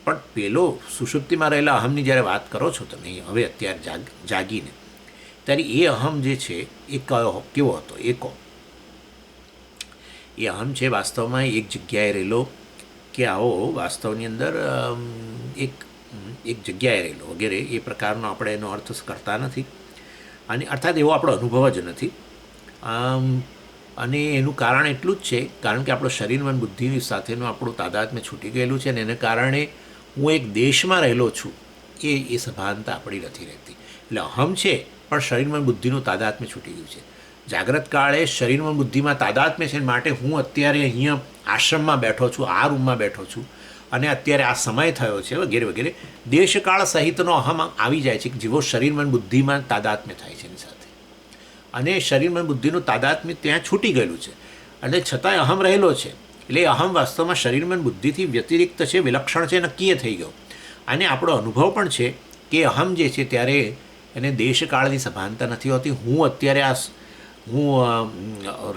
Speaker 1: પણ પેલો સુષુપ્તિમાં રહેલા અહમની જ્યારે વાત કરો છો તમે હવે અત્યારે જાગીને, ત્યારે એ અહમ જે છે એ કેવો હતો એ કહો. એ અહમ છે વાસ્તવમાં એક જગ્યાએ રહેલો કે આવો વાસ્તવની અંદર એક જગ્યાએ રહેલો વગેરે એ પ્રકારનો આપણે એનો અર્થ કરતા નથી. અને અર્થાત એવો આપણો અનુભવ જ નથી. અને એનું કારણ એટલું જ છે કારણ કે આપણો શરીર મન બુદ્ધિ સાથેનું આપણું તાદાત્મ્ય છૂટી ગયેલું છે, અને એને કારણે હું એક દેશમાં રહેલો છું એ સભાનતા આપણી નથી રહેતી. એટલે અહમ છે પણ શરીર મન બુદ્ધિનું તાદાત્મ્ય છૂટી ગયું છે. જાગ્રત કાળે શરીર મન બુદ્ધિમાં તાદાત્મ્ય છે, માટે હું અત્યારે અહીંયા આશ્રમમાં બેઠો છું, આ રૂમમાં બેઠો છું અને અત્યારે આ સમય થયો છે વગેરે વગેરે દેશકાળ સહિતનો અહમ આવી જાય છે જેવો શરીર મન બુદ્ધિમાં તાદાત્મ્ય થાય છે એની સાથે. અને શરીર મન બુદ્ધિનું તાદાત્મ્ય ત્યાં છૂટી ગયેલું છે અને છતાંય અહમ રહેલો છે. એટલે અહમ વાસ્તવમાં શરીર મન બુદ્ધિથી વ્યતિરિક્ત છે, વિલક્ષણ છે, નક્કી થઈ ગયો. અને આપણો અનુભવ પણ છે કે અહમ જે છે ત્યારે એને દેશકાળની સભાનતા નથી હોતી. હું અત્યારે હું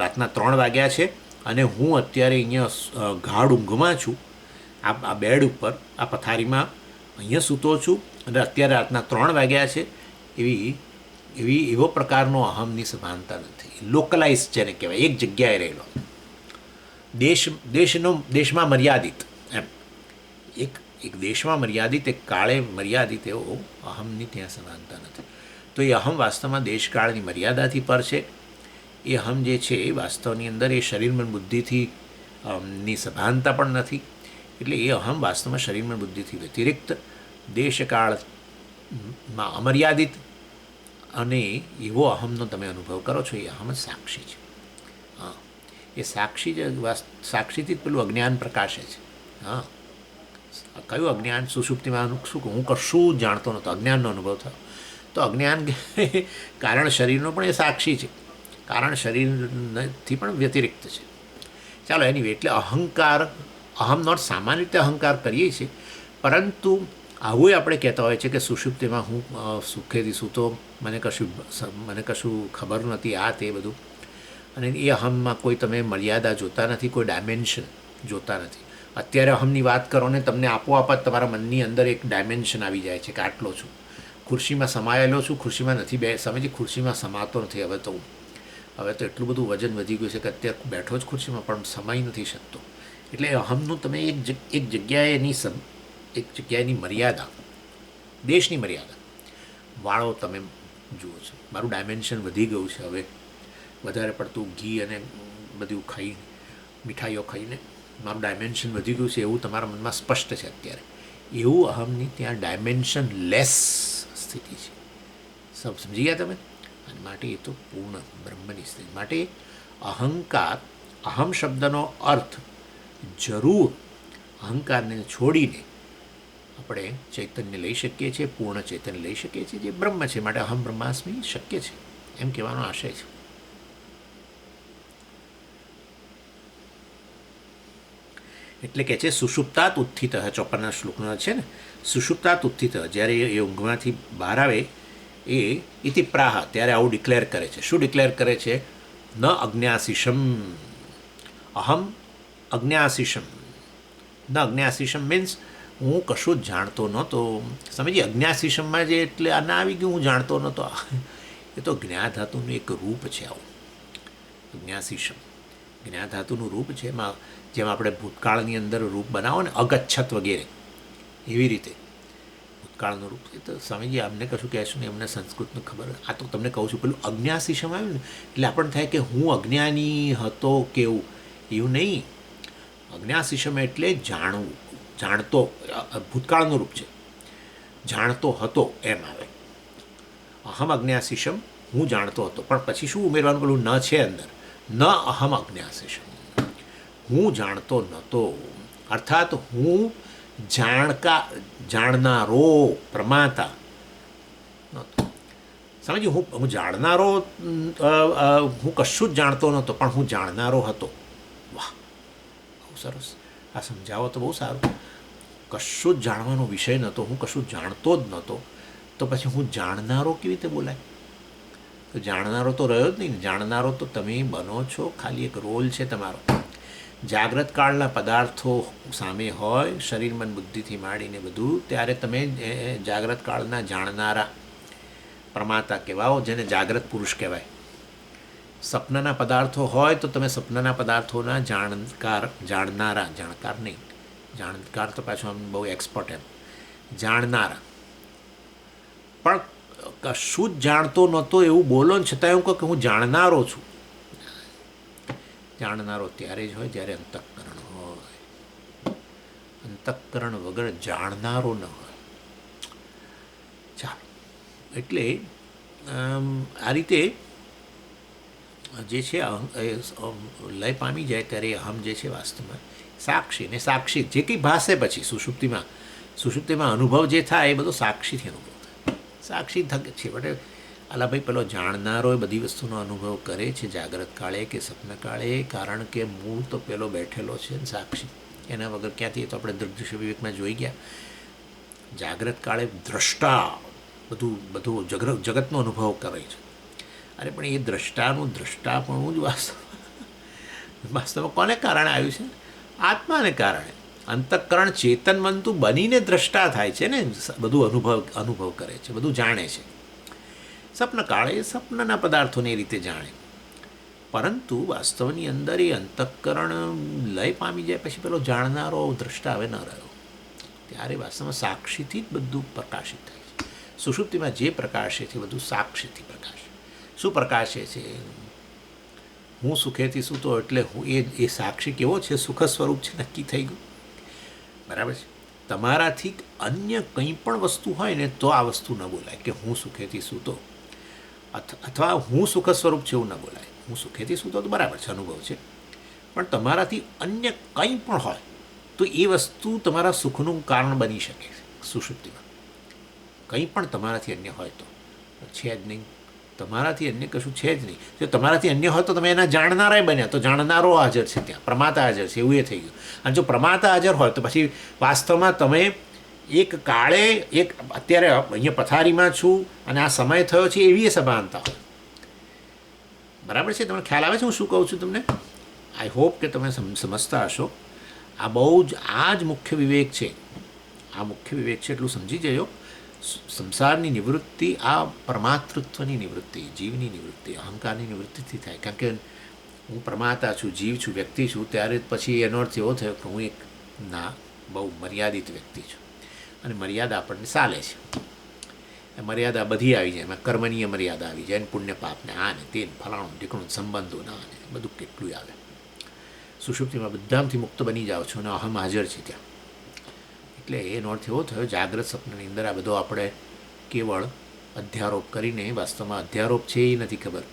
Speaker 1: રાતના 3 વાગ્યા છે અને હું અત્યારે અહીંયા ગાઢ ઊંઘમાં છું. આ બેડ ઉપર આ પથારીમાં અહીંયા સૂતો છું અને અત્યારે રાતના 3 વાગ્યા છે એવો પ્રકારનો અહમની સભાનતા નથી. લોકલાઇઝ જેને કહેવાય, એક જગ્યાએ રહેલો, દેશમાં મર્યાદિત એમ, એક દેશમાં મર્યાદિત, એક કાળે મર્યાદિત એવો અહમની ત્યાં સભાનતા નથી. તો એ અહમ વાસ્તવમાં દેશકાળની મર્યાદાથી પર છે. એ અહમ જે છે એ વાસ્તવની અંદર એ શરીર મન બુદ્ધિથી ની સભાનતા પણ નથી. એટલે એ અહમ વાસ્તવમાં શરીર મન બુદ્ધિથી વ્યતિરિક્ત, દેશકાળમાં અમર્યાદિત અને એવો અહમનો તમે અનુભવ કરો છો. એ અહમ જ સાક્ષી છે. હા, એ સાક્ષી જ સાક્ષીથી જ પેલું અજ્ઞાન પ્રકાશે છે. હા, કયું અજ્ઞાન? સુષુપ્તિમાં શું હું કશું જાણતો નહોતો, અજ્ઞાનનો અનુભવ થયો. તો અજ્ઞાન કારણ શરીરનો પણ એ સાક્ષી છે, કારણ શરીરથી પણ વ્યતિરિક્ત છે. ચાલો એની એટલે અહંકાર, અહમ નોટ સામાન્ય રીતે અહંકાર કરીએ છીએ, પરંતુ આવું આપણે કહેતા હોય છે કે સુષુપ્તિમાં હું સુખેથી સૂતો, મને કશું ખબર નથી, આ તે બધું. અને એ અહમમાં કોઈ તમે મર્યાદા જોતા નથી, કોઈ ડાયમેન્શન જોતા નથી. અત્યારે અહમની વાત કરો ને તમને આપોઆપ જ તમારા મનની અંદર એક ડાયમેન્શન આવી જાય છે કે આટલો છું, ખુરશીમાં સમાયેલો છું, ખુરશીમાં નથી સમજી, ખુરશીમાં સમાતો નથી. હવે તો એટલું બધું વજન વધી ગયું છે કે અત્યારે બેઠો જ ખુરશીમાં પણ સમાઈ નથી શકતો. એટલે અહમનું તમે એક જગ્યાએની મર્યાદા, દેશની મર્યાદા વાળો તમે જુઓ છો. મારું ડાયમેન્શન વધી ગયું છે, હવે વધારે પડતું ઘી અને બધું મીઠાઈઓ ખાઈને મારું ડાયમેન્શન વધી ગયું છે એવું તમારા મનમાં સ્પષ્ટ છે અત્યારે. એવું અહમની ત્યાં ડાયમેન્શન લેસ સ્થિતિ છે. સમજી ગયા તમે? અને માટે એ તો પૂર્ણ બ્રહ્મની સ્થિતિ. માટે અહંકાર, અહમ શબ્દનો અર્થ જરૂર અહંકારને છોડીને આપણે ચૈતન્ય લઈ શકીએ છીએ, પૂર્ણ ચૈતન્ય લઈ શકીએ છીએ, જે બ્રહ્મ છે. માટે અહમ બ્રહ્માસ્મિ શક્ય છે એમ કહેવાનો આશય છે. એટલે કે છે સુષુપ્તાત ઉત્થિત, 54 શ્લોકનો છે ને, સુષુપ્તાત ઉત્થિત, જ્યારે એ ઊંઘમાંથી બહાર આવે એ ઇતિ પ્રાહ, ત્યારે આવું ડિક્લેર કરે છે. શું ડિક્લેર કરે છે? ન અજ્ઞાસિષમ, અહમ અજ્ઞાસિષમ. ન અજ્ઞાસિષમ મીન્સ હું કશું જ જાણતો નહોતો. સમજીએ, અજ્ઞાસિષમમાં જે એટલે આ ના આવી ગયું, હું જાણતો નહોતો. એ તો જ્ઞાધાતુનું એક રૂપ છે. આવું અજ્ઞાસિષમ જ્ઞાધાતુનું રૂપ છે. એમાં જેમ આપણે ભૂતકાળની અંદર રૂપ બનાવો ને, અગચ્છત વગેરે, એવી રીતે ભૂતકાળનું રૂપ. એ તો સ્વામીજી અમને કશું કહેશું ને, એમને સંસ્કૃતનું ખબર. આ તો તમને કહું છું, પેલું અજ્ઞાસિષમ આવ્યું ને એટલે આપણને થાય કે હું અજ્ઞાની હતો કેવું. એવું નહીં. અજ્ઞાસિષમ એટલે જાણવું, જાણતો, ભૂતકાળનું રૂપ છે, જાણતો હતો એમ આવે. અહમ અજ્ઞાસિષમ, હું જાણતો હતો. પણ પછી શું ઉમેરવાનું? પેલું ન છે અંદર, ન અહમ અજ્ઞાસિષમ, હું જાણતો નહોતો. અર્થાત હું જાણનારો પ્રમાતા નહોતો. સમજી, હું જાણનારો, હું કશું જ જાણતો નહોતો, પણ હું જાણનારો હતો. વાહ, બહુ સરસ. આ સમજાવો તો બહુ સારું. કશું જ જાણવાનો વિષય નહોતો, હું કશું જાણતો જ નહોતો, તો પછી હું જાણનારો કેવી રીતે બોલાય? તો જાણનારો તો રહ્યો જ નહીં. જાણનારો તો તમે બનો છો, ખાલી એક રોલ છે તમારો. જાગ્રત કાળના પદાર્થો સામે હોય, શરીર મન બુદ્ધિથી માંડીને બધું, ત્યારે તમે જાગ્રત કાળના જાણનારા પ્રમાતા કહેવાઓ, જેને જાગ્રત પુરુષ કહેવાય. સપનાના પદાર્થો હોય તો તમે સપનાના પદાર્થોના જાણકાર નહીં, જાણકાર તો પાછું આમ બહુ એક્સપર્ટ એમ, જાણનારા. પણ કશું જ જાણતો નહોતો એવું બોલો ને, છતાં એવું કહું કે હું જાણનારો છું. જાણનારો ત્યારે જ હોય જ્યારે અંતઃકરણ હોય. અંતઃકરણ વગર જાણનારો ન હોય. ચાલો, એટલે આ રીતે જે છે લય પામી જાય ત્યારે અહમ જે છે વાસ્તવમાં સાક્ષી, ને સાક્ષી જે કંઈ ભાષે પછી સુષુપ્તિમાં અનુભવ જે થાય એ બધો સાક્ષીથી અનુભવ થાય. સાક્ષી છે બટ અલા ભાઈ, પેલો જાણનારો એ બધી વસ્તુનો અનુભવ કરે છે જાગ્રત કાળે કે સપના કાળે, કારણ કે મૂળ તો પેલો બેઠેલો છે ને સાક્ષી. એના વગર ક્યાંથી? એ તો આપણે દૃશ્ય વિવેકમાં જોઈ ગયા. જાગ્રત કાળે દ્રષ્ટા બધું જગતનો અનુભવ કરે છે. અરે પણ એ દ્રષ્ટાપણું જ વાસ્તવમાં કોને કારણે આવ્યું છે? આત્માને કારણે. અંતઃકરણ ચેતન બનતું બનીને દ્રષ્ટા થાય છે ને, બધું અનુભવ કરે છે, બધું જાણે છે. સ્વપ્ન કાળે એ સ્વપ્નના પદાર્થોને એ રીતે જાણે, પરંતુ વાસ્તવની અંદર એ અંતઃકરણ લય પામી જાય પછી પેલો જાણનારો દ્રષ્ટા હવે ન રહ્યો, ત્યારે વાસ્તવમાં સાક્ષીથી જ બધું પ્રકાશિત થાય છે. સુષુપ્તિમાં જે પ્રકાશે છે બધું સાક્ષીથી પ્રકાશે. શું પ્રકાશે છે? હું સુખેથી સૂતો એટલે હું એ સાક્ષી કેવો છે, સુખ સ્વરૂપ છે, નક્કી થઈ ગયું. બરાબર છે. તમારાથી અન્ય કંઈ પણ વસ્તુ હોય ને તો આ વસ્તુ ન બોલાય કે હું સુખેથી સૂતો, અથવા હું સુખ સ્વરૂપ છે એવું ન બોલાય. હું સુખેથી સૂતો તો બરાબર છે, અનુભવ છે, પણ તમારાથી અન્ય કંઈ પણ હોય તો એ વસ્તુ તમારા સુખનું કારણ બની શકે છે. સુષુપ્તિમાં કંઈ પણ તમારાથી અન્ય હોય તો છે જ નહીં, તમારાથી અન્ય કશું છે જ નહીં. જો તમારાથી અન્ય હોય તો તમે એના જાણનારાય બન્યા, તો જાણનારો હાજર છે, ત્યાં પ્રમાતા હાજર છે, એવું એ થઈ ગયું. અને જો પ્રમાતા હાજર હોય તો પછી વાસ્તવમાં તમે એક કાળે અત્યારે અહીંયા પથારીમાં છું અને આ સમય થયો છે એવી સભાનતા હોય. બરાબર છે? તમને ખ્યાલ આવે છે હું શું કહું છું તમને? આઈ હોપ કે તમે સમજતા હશો. આ બહુ જ આ જ મુખ્ય વિવેક છે. આ મુખ્ય વિવેક છે, એટલું સમજી જજો. સંસારની નિવૃત્તિ આ પરમાતૃત્વની નિવૃત્તિ, જીવની નિવૃત્તિ, અહંકારની નિવૃત્તિથી થાય. કારણ કે હું પ્રમાતા છું, જીવ છું, વ્યક્તિ છું, ત્યારે પછી એનો અર્થ એવો થયો કે હું એક બહુ મર્યાદિત વ્યક્તિ છું અને મર્યાદા આપણને ચાલે છે. મર્યાદા બધી આવી જાય, એમાં કર્મનીય મર્યાદા આવી જાય, પુણ્ય પાપને આને તેને ફલાણું ઢીકણું સંબંધો ના આને બધું કેટલું આવે. સુષુપ્તિમાં બધામાંથી મુક્ત બની જાઓ છો અને અહમ હાજર છે ત્યાં. એટલે એનો અર્થ એવો થયો જાગ્રત સ્વપ્નની અંદર આ બધો આપણે કેવળ અધ્યારોપ કરીને, વાસ્તવમાં અધ્યારોપ છે એ નથી ખબર.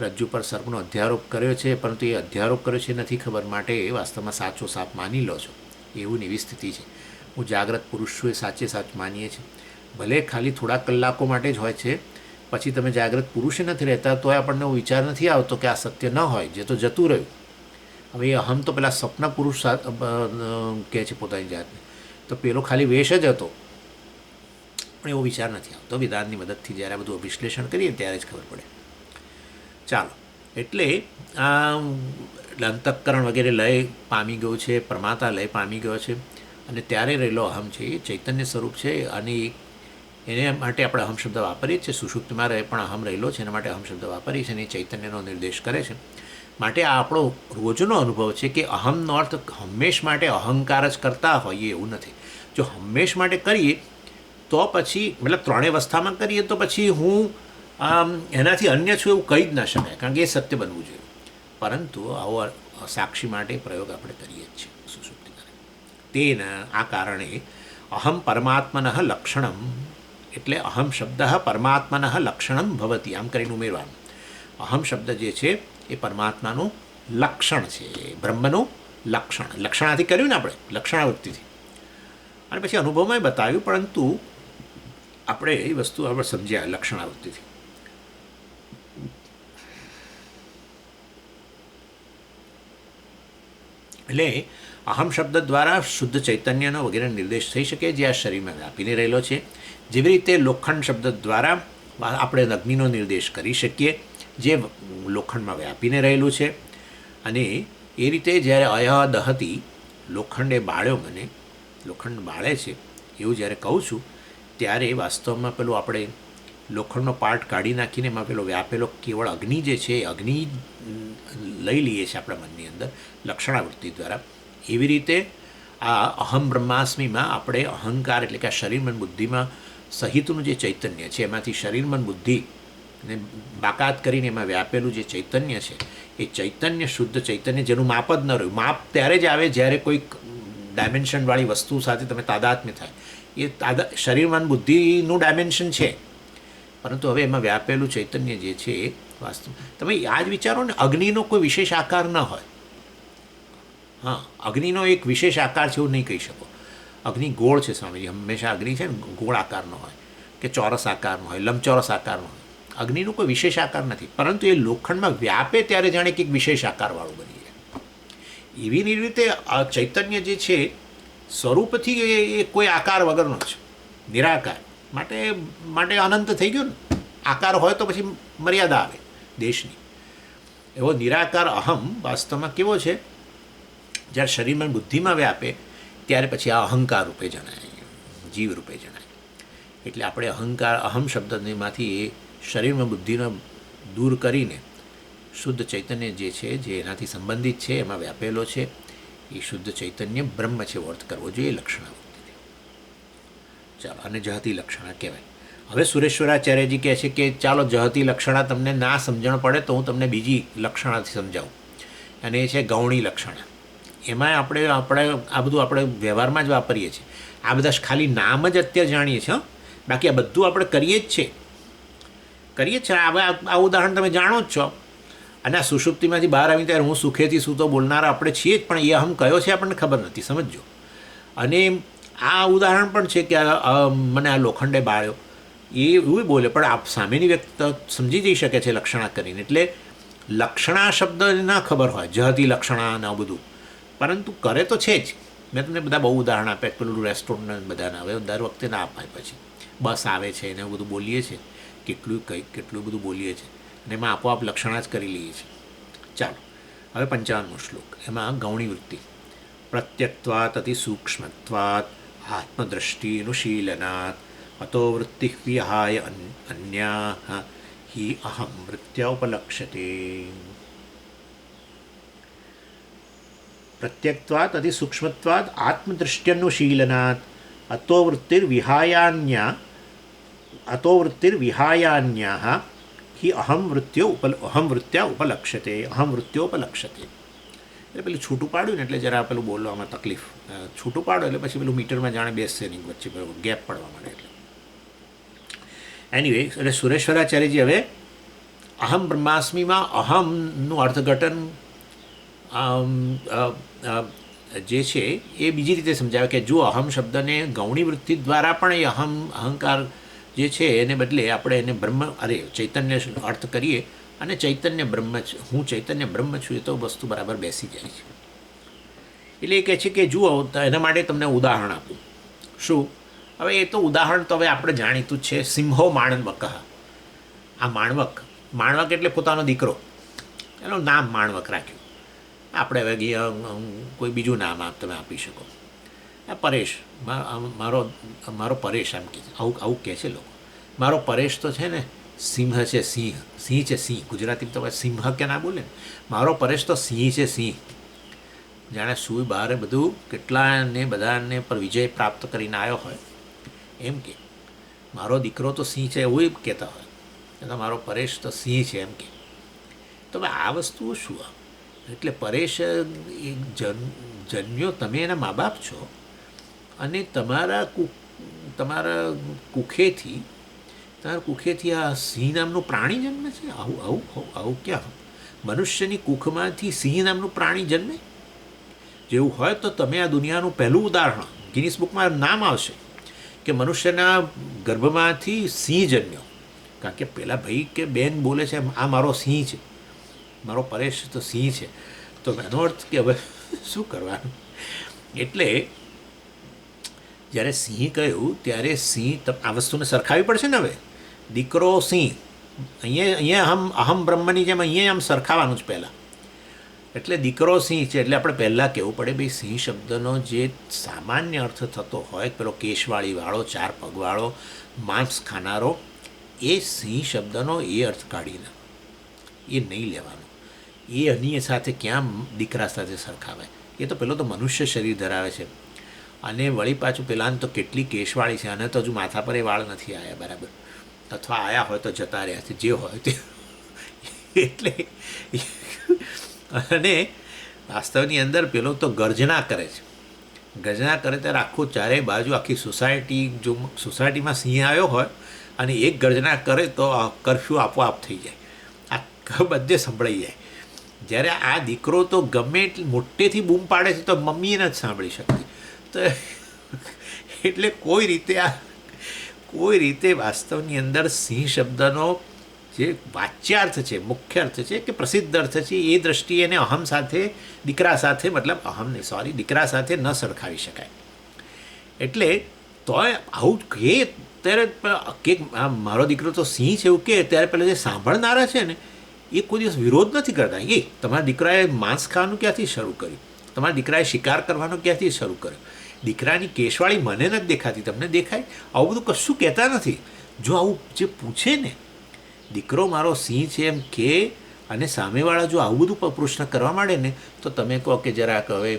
Speaker 1: રજ્જુ પર સર્પનો અધ્યારોપ કર્યો છે, પરંતુ એ અધ્યારોપ કર્યો છે નથી ખબર, માટે એ વાસ્તવમાં સાચો સાપ માની લો છો, એવું એવી સ્થિતિ છે. હું જાગ્રત પુરુષ છું એ સાચે સાચ માનીએ છીએ. ભલે ખાલી થોડા કલાકો માટે જ હોય છે, પછી તમે જાગ્રત પુરુષે નથી રહેતા તોય આપણને વિચાર નથી આવતો કે આ સત્ય ન હોય, જે તો જતું રહ્યું. હવે એ અહમ તો પેલા સ્વપ્ન પુરુષ કહે છે પોતાની જાતને, તો પેલો ખાલી વેશ જ હતો, પણ એવો વિચાર નથી આવતો. વિધાનની મદદથી જ્યારે આ બધું વિશ્લેષણ કરીએ ત્યારે જ ખબર પડે. ચાલો, એટલે આ અંતઃકરણ વગેરે લય પામી ગયો છે, પ્રમાતા લય પામી ગયો છે, અને ત્યારે રહેલો અહમ છે એ ચૈતન્ય સ્વરૂપ છે, અને એને માટે આપણે અહમ શબ્દ વાપરીએ છીએ. સુષુપ્તિમાં રહે પણ અહમ રહેલો છે, એના માટે અહમ શબ્દ વાપરીએ છીએ, અને એ ચૈતન્યનો નિર્દેશ કરે છે. માટે આ આપણો રોજનો અનુભવ છે કે અહમનો અર્થ હંમેશ માટે અહંકાર જ કરતા હોઈએ એવું નથી. જો હંમેશ માટે કરીએ તો પછી મતલબ ત્રણેય અવસ્થામાં કરીએ તો પછી હું એનાથી અન્ય છું એવું કહી જ ના શકાય, કારણ કે એ સત્ય બનવું જોઈએ. પરંતુ આવો સાક્ષી માટે પ્રયોગ આપણે કરીએ જ છીએ સુષુપ્તિમાં. તેના આ કારણે અહમ પરમાત્મન લક્ષણમ, એટલે અહમ શબ્દ પરમાત્મન લક્ષણમ ભવતી, આમ કરીને ઉમેરવાનું. અહમ શબ્દ જે છે એ પરમાત્માનું લક્ષણ છે, બ્રહ્મનું લક્ષણ. લક્ષણાથી કર્યું ને આપણે, લક્ષણાવૃત્તિથી, અને પછી અનુભવમાં બતાવ્યું, પરંતુ આપણે એ વસ્તુ આપણે સમજ્યા લક્ષણાવૃત્તિથી. એટલે અહમ શબ્દ દ્વારા શુદ્ધ ચૈતન્યનો વગેરે નિર્દેશ થઈ શકે, જે આ શરીરમાં વ્યાપીને રહેલો છે. જેવી રીતે લોખંડ શબ્દ દ્વારા આપણે અગ્નિનો નિર્દેશ કરી શકીએ, જે લોખંડમાં વ્યાપીને રહેલું છે. અને એ રીતે જ્યારે અયહ દહતી, લોખંડ એ બાળ્યો મને, લોખંડ બાળે છે એવું જ્યારે કહું છું, ત્યારે વાસ્તવમાં પેલું આપણે લોખંડનો પાર્ટ કાઢી નાખીને એમાં પેલો વ્યાપેલો કેવળ અગ્નિ જે છે એ અગ્નિ લઈ લઈએ છીએ આપણા મનની અંદર લક્ષણાવૃત્તિ દ્વારા. એવી રીતે આ અહમ બ્રહ્માસ્મિમાં આપણે અહંકાર એટલે કે આ શરીર મન બુદ્ધિમાં સહિતનું જે ચૈતન્ય છે, એમાંથી શરીર મન બુદ્ધિ ને બાકાત કરીને એમાં વ્યાપેલું જે ચૈતન્ય છે, એ ચૈતન્ય શુદ્ધ ચૈતન્ય જેનું માપ જ ન રહ્યું. માપ ત્યારે જ આવે જ્યારે કોઈક ડાયમેન્શનવાળી વસ્તુ સાથે તમે તાદાત્મ્ય થાય. એ શરીર મન બુદ્ધિનું ડાયમેન્શન છે, પરંતુ હવે એમાં વ્યાપેલું ચૈતન્ય જે છે એ વાસ્તુ તમે આ જ વિચારો ને, અગ્નિનો કોઈ વિશેષ આકાર ન હોય. હા, અગ્નિનો એક વિશેષ આકાર છે એવું નહીં કહી શકો. અગ્નિ ગોળ છે સ્વામીજી, હંમેશા અગ્નિ છે ને ગોળ આકારનો હોય કે ચોરસ આકારનો હોય, લંબચોરસ આકારનો હોય. અગ્નિનો કોઈ વિશેષ આકાર નથી, પરંતુ એ લોખંડમાં વ્યાપે ત્યારે જાણે કે એક વિશેષ આકારવાળું બની જાય. એવી રીતે આ ચૈતન્ય જે છે સ્વરૂપથી એ કોઈ આકાર વગરનો છે, નિરાકાર. માટે અનંત થઈ ગયો ને. આકાર હોય તો પછી મર્યાદા આવે દેશની. એવો નિરાકાર અહમ વાસ્તવમાં કેવો છે, જ્યારે શરીરમાં બુદ્ધિમાં વ્યાપે ત્યારે પછી આ અહંકાર રૂપે જણાય, જીવ રૂપે જણાય. એટલે આપણે અહંકાર અહમ શબ્દમાંથી એ શરીરમાં બુદ્ધિને દૂર કરીને શુદ્ધ ચૈતન્ય જે છે, જે એનાથી સંબંધિત છે, એમાં વ્યાપેલો છે, એ શુદ્ધ ચૈતન્ય બ્રહ્મ છે એવો અર્થ કરવો જોઈએ લક્ષણાવૃત્તિથી. ચાલો, અને જહતી લક્ષણા કહેવાય. હવે સુરેશ્વરાચાર્યજી કહે છે કે ચાલો જહતી લક્ષણા તમને ના સમજણ પડે તો હું તમને બીજી લક્ષણાથી સમજાવું, અને એ છે ગૌણી લક્ષણા. એમાં આપણે આ બધું આપણે વ્યવહારમાં જ વાપરીએ છીએ. આ બધા ખાલી નામ જ અત્યારે જાણીએ છીએ, બાકી આ બધું આપણે કરીએ જ છે. હવે આ ઉદાહરણ તમે જાણો જ છો. અને આ સુષુપ્તિમાંથી બહાર આવી ત્યારે હું સુખેથી સૂતો બોલનારા આપણે છીએ જ, પણ એ અહમ કયો છે આપણને ખબર નથી, સમજો. અને આ ઉદાહરણ પણ છે કે મને આ લોખંડે બાળ્યો, એ એવું બોલે, પણ આપ સામેની વ્યક્તિ સમજી જઈ શકે છે લક્ષણા કરીને. એટલે લક્ષણા શબ્દ ના ખબર હોય, જહતી લક્ષણા ને બધું, પરંતુ કરે તો છે જ. મેં તમને બધા બહુ ઉદાહરણ આપ્યા, પેલું રેસ્ટોરન્ટ બધાના. હવે દર વખતે ના અપાય, પછી બસ આવે છે ને એવું બધું બોલીએ છીએ, કેટલું બધું બોલીએ છીએ, અને એમાં આપોઆપ લક્ષણા જ કરી લઈએ છીએ. ચાલો, હવે 55મો શ્લોક. એમાં ગૌણી વૃત્તિ. પ્રત્યક્ત્વાત અતિ સૂક્ષ્મત્વાત આત્મદ્રષ્ટિનુશીલનાત અતો વૃત્તિ વિહાય અન્યા હિ અહમ વૃત્ત્યા ઉપલક્ષ્યતે. પ્રત્યક્ત્વાત અતિ સૂક્ષ્મત્વાત આત્મદૃષ્ટ્યનુશીલનાત અતો વૃત્તિર્વિહાયાન્યા હિ અહમ વૃત્ત્યા ઉપલક્ષ્યતે. એટલે પેલું છૂટું પાડ્યું ને એટલે જરા પેલું બોલવામાં તકલીફ. છૂટું પાડો એટલે પછી પેલું મીટરમાં જાણે બેસશે નહીં, વચ્ચે ગેપ પડવા માંડે. એટલે એનીવે, એટલે સુરેશ્વરાચાર્યજી હવે અહમ બ્રહ્માસ્મિમાં અહમનું અર્થઘટન જે છે એ બીજી રીતે સમજાવે કે જો અહમ શબ્દને ગૌણી વૃત્તિ દ્વારા પણ એ અહંકાર જે છે એને બદલે આપણે એને ચૈતન્ય અર્થ કરીએ, અને ચૈતન્ય બ્રહ્મ હું ચૈતન્ય બ્રહ્મ છું, એ તો વસ્તુ બરાબર બેસી જાય છે. એટલે એ કહે છે કે જુઓ, એના માટે તમને ઉદાહરણ આપું. શું? હવે એ તો ઉદાહરણ તો હવે આપણે જાણીતું જ છે. સિંહો માણવક. આ માણવક એટલે પોતાનો દીકરો, એનું નામ માણવક રાખ્યું. આપણે હવે કોઈ બીજું નામ તમે આપી શકો. આ પરેશ, મારો પરેશ આમ કહે છે, આવું કહે છે લોકો. મારો પરેશ તો છે ને સિંહ છે, સિંહ છે. ગુજરાતીમાં તો સિંહ કે ના બોલે ને. મારો પરેશ તો સિંહ છે, સિંહ. જાણે સુઈ બહાર બધું કેટલાને બધાને પર વિજય પ્રાપ્ત કરીને આવ્યો હોય એમ કે મારો દીકરો તો સિંહ છે, એવું કહેતા હોય. તો મારો પરેશ તો સિંહ છે એમ કે. તો આ વસ્તુઓ શું? એટલે પરેશ જન્મ્યો, તમે એના મા બાપ છો, અને તમારા કુખેથી આ સિંહ નામનું પ્રાણી જન્મે છે. આવું ક્યાં? મનુષ્યની કુખમાંથી સિંહ નામનું પ્રાણી જન્મે? જેવું હોય તો તમે આ દુનિયાનું પહેલું ઉદાહરણ ગિનિસ બુકમાં નામ આવશે કે મનુષ્યના ગર્ભમાંથી સિંહ જન્મ્યો. કારણ કે પેલા ભાઈ કે બેન બોલે છે આ મારો સિંહ છે, મારો પરેશ તો સિંહ છે. તો એનો અર્થ કે હવે શું કરવાનું? એટલે જ્યારે સિંહ કહ્યું ત્યારે સિંહ આ વસ્તુને સરખાવવી પડશે ને. હવે દીકરો સિંહ, અહીંયા અહમ બ્રહ્મની જેમ અહીંયા આમ સરખાવાનું જ પહેલાં. એટલે દીકરો સિંહ છે એટલે આપણે પહેલાં કહેવું પડે ભાઈ સિંહ શબ્દનો જે સામાન્ય અર્થ થતો હોય, પેલો કેશવાળીવાળો, 4 પગવાળો, માંસ ખાનારો, એ સિંહ શબ્દનો એ અર્થ કાઢીને એ નહીં લેવાનો. એ અન્ય સાથે ક્યાં દીકરા સાથે સરખાવાય? એ તો પેલો તો મનુષ્ય શરીર ધરાવે છે, અને વળી પાછું પેલાને તો કેટલી કેશવાળી છે, અને તો હજુ માથા પર એ વાળ નથી આવ્યા બરાબર, અથવા આવ્યા હોય તો જતા રહ્યા છે, જે હોય તે. એટલે અને વાસ્તવની અંદર પેલો તો ગર્જના કરે છે. ગર્જના કરે ત્યારે આખું ચારે બાજુ આખી સોસાયટીમાં સિંહ આવ્યો હોય અને એક ગર્જના કરે તો કરફ્યુ આપોઆપ થઈ જાય, આખા બધે સંભળાઈ જાય. જ્યારે આ દીકરો તો ગમે એટલી મોટેથી બૂમ પાડે છે તો મમ્મી નથી સાંભળી શકતી. તો એટલે કોઈ રીતે વાસ્તવની અંદર સિંહ શબ્દનો જે વાચ્યાર્થ છે, મુખ્ય અર્થ છે કે પ્રસિદ્ધ અર્થ છે, એ દ્રષ્ટિએ એને અહમ સાથે, દીકરા સાથે, દીકરા સાથે ન સરખાવી શકાય. એટલે તોય આવું કે ત્યારે કે મારો દીકરો તો સિંહ છે એવું કે ત્યારે પહેલાં જે સાંભળનારા છે ને એ કોઈ દિવસ વિરોધ નથી કરતા. તમારા દીકરાએ માંસ ખાવાનું ક્યાંથી શરૂ કર્યું? તમારા દીકરાએ શિકાર કરવાનું ક્યાંથી શરૂ કર્યું? દીકરાની કેશવાળી મને નથી દેખાતી, તમને દેખાય? આવું બધું કશું કહેતા નથી. જો આવું જે પૂછે ને, દીકરો મારો સિંહ છે એમ કે, અને સામેવાળા જો આવું બધું પ્રશ્ન કરવા માંડે ને, તો તમે કહો કે જરાક હવે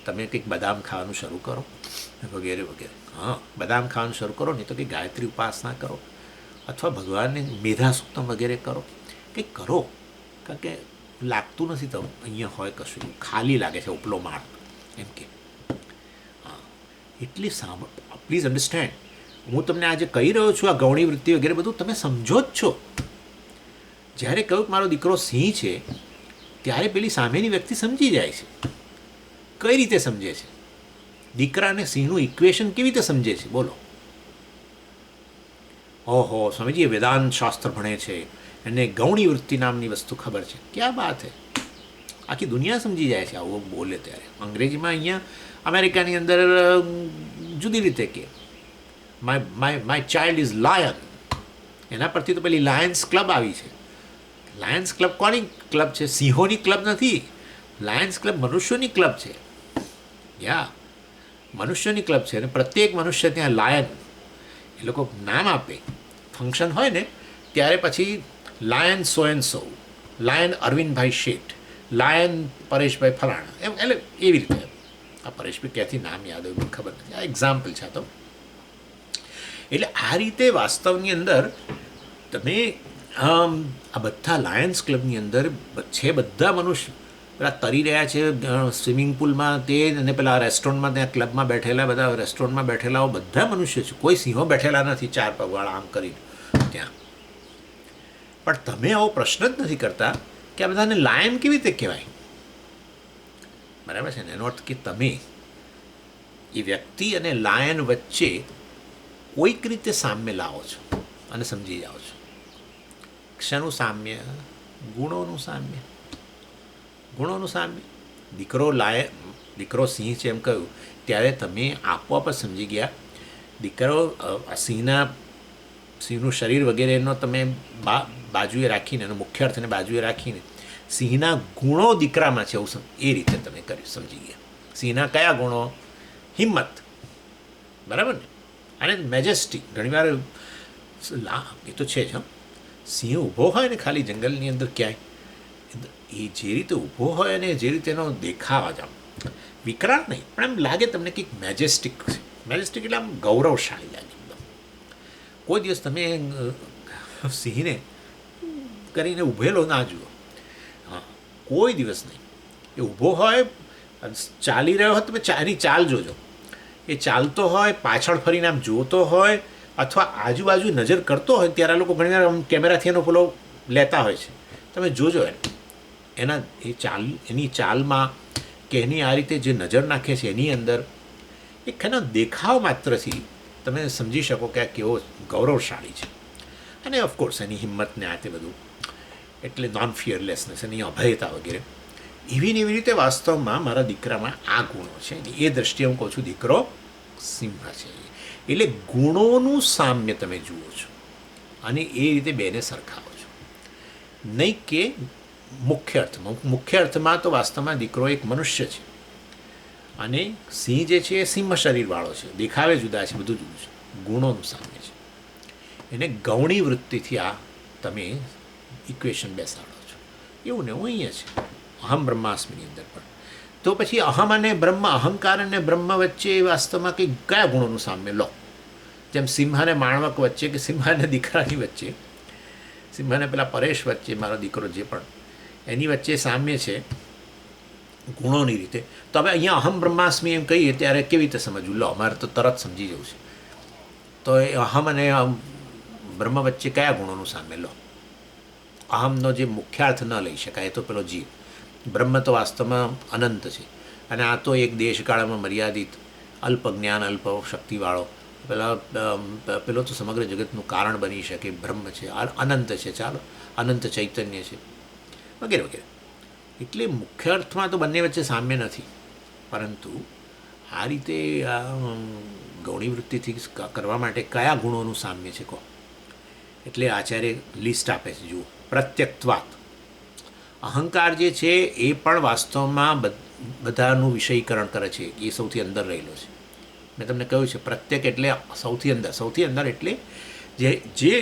Speaker 1: તમે કંઈક બદામ ખાવાનું શરૂ કરો વગેરે વગેરે. હા, બદામ ખાવાનું શરૂ કરો, નહીં તો કંઈક ગાયત્રી ઉપાસના કરો, અથવા ભગવાનને મેધા સૂક્તમ વગેરે કરો, કંઈક કરો. કારણ કે લાગતું નથી તો અહીંયા હોય કશું, ખાલી લાગે છે ઉપલો માળ એમ કે. હા, એટલી પ્લીઝ અન્ડરસ્ટેન્ડ, હું તમને આજે કહી રહ્યો છું આ ગૌણી વૃત્તિ વગેરે બધું તમે સમજો જ છો. જ્યારે કહ્યું કે મારો દીકરો સિંહ છે, ત્યારે પેલી સામેની વ્યક્તિ સમજી જાય છે. કઈ રીતે સમજે છે? દીકરાને સિંહનું ઇક્વેશન કેવી રીતે સમજે છે? બોલો. ઓહો, સ્વામીજી વેદાંત શાસ્ત્ર ભણે છે, એને ગૌણી વૃત્તિ નામની વસ્તુ ખબર છે. ક્યાં વાત છે! આખી દુનિયા સમજી જાય છે આવું બોલે ત્યારે. અંગ્રેજીમાં અહીંયા અમેરિકાની અંદર જુદી રીતે કે માય ચાઇલ્ડ ઇઝ લાયન. એના પરથી તો પેલી લાયન્સ ક્લબ આવી છે. લાયન્સ ક્લબ કોની ક્લબ છે? સિંહોની ક્લબ નથી. લાયન્સ ક્લબ મનુષ્યોની ક્લબ છે. યા, મનુષ્યની ક્લબ છે. અને પ્રત્યેક મનુષ્ય ત્યાં લાયન એ લોકો નામ આપે. ફંક્શન હોય ને ત્યારે પછી lion so and so, lion Arvindbhai Sheth, lion પરેશભાઈ ફલાણા, એમ એટલે એવી રીતે. આ પરેશભાઈ ક્યાંથી નામ યાદ હોય મને ખબર નથી, આ એક્ઝામ્પલ છે. તો એટલે આ રીતે વાસ્તવની અંદર તમે આ બધા લાયન્સ ક્લબની અંદર છે બધા મનુષ્ય. પેલા તરી રહ્યા છે સ્વિમિંગ પુલમાં તે, અને પેલા રેસ્ટોરન્ટમાં ત્યાં ક્લબમાં બેઠેલા બધા રેસ્ટોરન્ટમાં બેઠેલા બધા મનુષ્ય છે. કોઈ સિંહો બેઠેલા નથી ચાર પગવાળા આમ કરી ત્યાં. પણ તમે આવો પ્રશ્ન જ નથી કરતા કે આ બધાને લાયન કેવી રીતે કહેવાય. બરાબર છે ને? એનો અર્થ કે તમે એ વ્યક્તિ અને લાયન વચ્ચે કોઈક રીતે સામ્ય લાવો છો અને સમજી જાઓ છો. ક્ષનું સામ્ય? ગુણોનું સામ્ય. ગુણોનું સામ્ય. દીકરો સિંહ છે એમ કહ્યું ત્યારે તમે આપોઆપ જ સમજી ગયા. દીકરો સિંહનું શરીર વગેરેનો તમે બાજુએ રાખીને, એનો મુખ્ય અર્થને બાજુએ રાખીને સિંહના ગુણો દીકરામાં છે એવું એ રીતે તમે સમજી ગયા. સિંહના કયા ગુણો? હિંમત, બરાબર ને, અને મેજેસ્ટી. ઘણીવાર એ તો છે જ. સિંહ ઊભો હોય ને ખાલી જંગલની અંદર ક્યાંય, એ જે રીતે ઊભો હોય અને જે રીતે એનો દેખાવ જ આમ વિકરાળ નહીં, પણ એમ લાગે તમને કંઈક મેજેસ્ટિક છે. મેજેસ્ટિક એટલે આમ ગૌરવશાળી લાગે એકદમ. કોઈ દિવસ તમે સિંહને કરીને ઊભેલો ના જુઓ. હા, કોઈ દિવસ નહીં. એ ઊભો હોય, ચાલી રહ્યો હોય, તમે એની ચાલ જોજો. એ ચાલતો હોય, પાછળ ફરીને આમ જોતો હોય, અથવા આજુબાજુ નજર કરતો હોય, ત્યારે આ લોકો ઘણીવાર કેમેરાથી એનો પેલો લેતા હોય છે. તમે જોજો એની ચાલમાં કે એની આ રીતે જે નજર નાખે છે એની અંદર એક એનો દેખાવ માત્રથી તમે સમજી શકો કે આ કેવો ગૌરવશાળી છે. અને ઓફકોર્સ એની હિંમતને આ તે બધું, એટલે નોન ફિયરલેસનેસ, એની અભયતા વગેરે. એવી ને એવી રીતે વાસ્તવમાં મારા દીકરામાં આ ગુણો છે. એ દ્રષ્ટિએ હું કહું છું દીકરો સિંહ છે. એટલે ગુણોનું સામ્ય તમે જુઓ છો અને એ રીતે બેને સરખાવો છો. નહીં કે મુખ્ય અર્થમાં તો વાસ્તવમાં દીકરો એક મનુષ્ય છે અને સિંહ જે છે એ સિંહ શરીરવાળો છે. દેખાવે જુદા છે, બધું જુદું છે. ગુણોનું સામ્ય છે. એને ગૌણી વૃત્તિથી આ તમે ઇક્વેશન બેસાડો છો. એવું ને એવું અહીંયા છે અહમ બ્રહ્માસ્મિની અંદર પણ. તો પછી અહમ અને બ્રહ્મ, અહંકાર અને બ્રહ્મ વચ્ચે વાસ્તવમાં કંઈ કયા ગુણોનું સામ્ય લો? જેમ સિંહ અને માણવક વચ્ચે, કે સિંહ અને દીકરાની વચ્ચે, સિંહ અને પેલા પરેશ વચ્ચે મારો દીકરો જે પણ, એની વચ્ચે સામ્ય છે ગુણોની રીતે. તો હવે અહીંયા અહમ બ્રહ્માસ્મિ એમ કહીએ ત્યારે કેવી રીતે સમજવું? લો, અમારે તો તરત સમજી જવું છે. તો એ અહમ અને બ્રહ્મ વચ્ચે કયા ગુણોનું સામ્ય લો? અહમનો જે મુખ્યાર્થ ન લઈ શકાય એ તો પેલો જીવ. બ્રહ્મ તો વાસ્તવમાં અનંત છે અને આ તો એક દેશકાળમાં મર્યાદિત અલ્પ જ્ઞાન, અલ્પ શક્તિવાળો પેલો તો સમગ્ર જગતનું કારણ બની શકે બ્રહ્મ છે, અનંત છે. ચાલો, અનંત ચૈતન્ય છે વગેરે વગેરે. એટલે મુખ્ય અર્થમાં તો બંને વચ્ચે સામ્ય નથી, પરંતુ આ રીતે ગૌણી વૃત્તિથી કરવા માટે કયા ગુણોનું સામ્ય છે કહો? એટલે આચાર્ય લિસ્ટ આપે છે. જુઓ, પ્રત્યક્ત્વાત. અહંકાર જે છે એ પણ વાસ્તવમાં બધાનું વિષયીકરણ કરે છે. એ સૌથી અંદર રહેલો છે. મેં તમને કહ્યું છે પ્રત્યેક એટલે સૌથી અંદર એટલે જે જે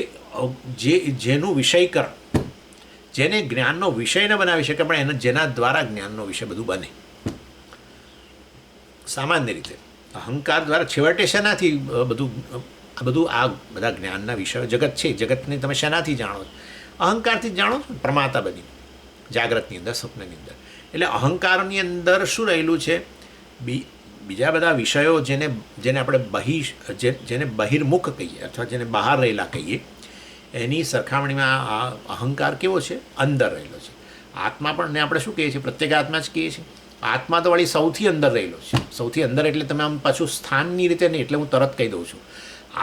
Speaker 1: જે જેનું વિષયકરણ, જેને જ્ઞાનનો વિષય ન બનાવી શકે પણ એને જેના દ્વારા જ્ઞાનનો વિષય બધું બને. સામાન્ય રીતે અહંકાર દ્વારા છેવટે શેનાથી બધું આ બધા જ્ઞાનના વિષયો જગત છે, જગતને તમે શેનાથી જાણો છો? અહંકારથી જ જાણો છો. પ્રમાતા બની જાગ્રતની અંદર, સ્વપ્નની અંદર. એટલે અહંકારની અંદર શું રહેલું છે? બીજા બધા વિષયો જેને આપણે જેને બહિર્મુખ કહીએ અથવા જેને બહાર રહેલા કહીએ, એની સરખામણીમાં આ અહંકાર કેવો છે? અંદર રહેલો છે. આત્મા પણ ને આપણે શું કહીએ છીએ? પ્રત્યેક આત્મા જ કહીએ છીએ. આત્મા તો વળી સૌથી અંદર રહેલો છે. સૌથી અંદર એટલે તમે આમ પાછું સ્થાનની રીતે નહીં, એટલે હું તરત કહી દઉં છું.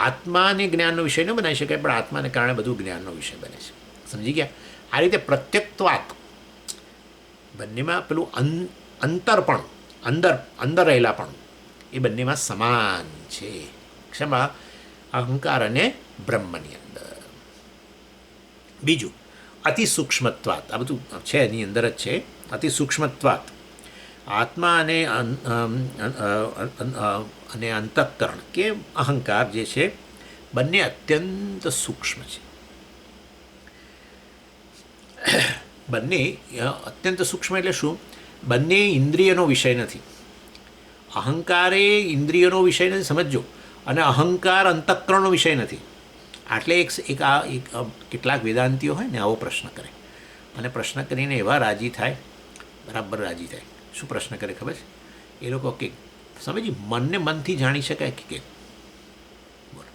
Speaker 1: આત્માને જ્ઞાનનો વિષય ન બનાવી શકાય, પણ આત્માને કારણે બધું જ્ઞાનનો વિષય બને છે. સમજી ગયા? આ રીતે પ્રત્યક્ષત્વાત બંનેમાં પેલું અંતરપણ, અંદર રહેલા પણ એ બંનેમાં સમાન છે. ક્ષમા અહંકાર અને બ્રહ્મની અંદર. બીજું અતિ સૂક્ષ્મત્વાત. આ બધું છે એની અંદર જ છે. અતિ સૂક્ષ્મત્વાત આત્મા અને અંતઃકરણ કે અહંકાર જે છે બંને અત્યંત સૂક્ષ્મ છે. બંને અત્યંત સૂક્ષ્મ એટલે શું? બંને ઇન્દ્રિયનો વિષય નથી. અહંકાર એ ઇન્દ્રિયનો વિષય નથી, સમજો. અને અહંકાર અંતઃકરણનો વિષય નથી. આટલે એક કેટલાક વેદાંતિઓ હોય ને આવો પ્રશ્ન કરે, અને પ્રશ્ન કરીને એવા રાજી થાય, બરાબર રાજી થાય. શું પ્રશ્ન કરે ખબર છે? એ લોકો કે સમજી મનને મનથી જાણી શકાય કે બોલો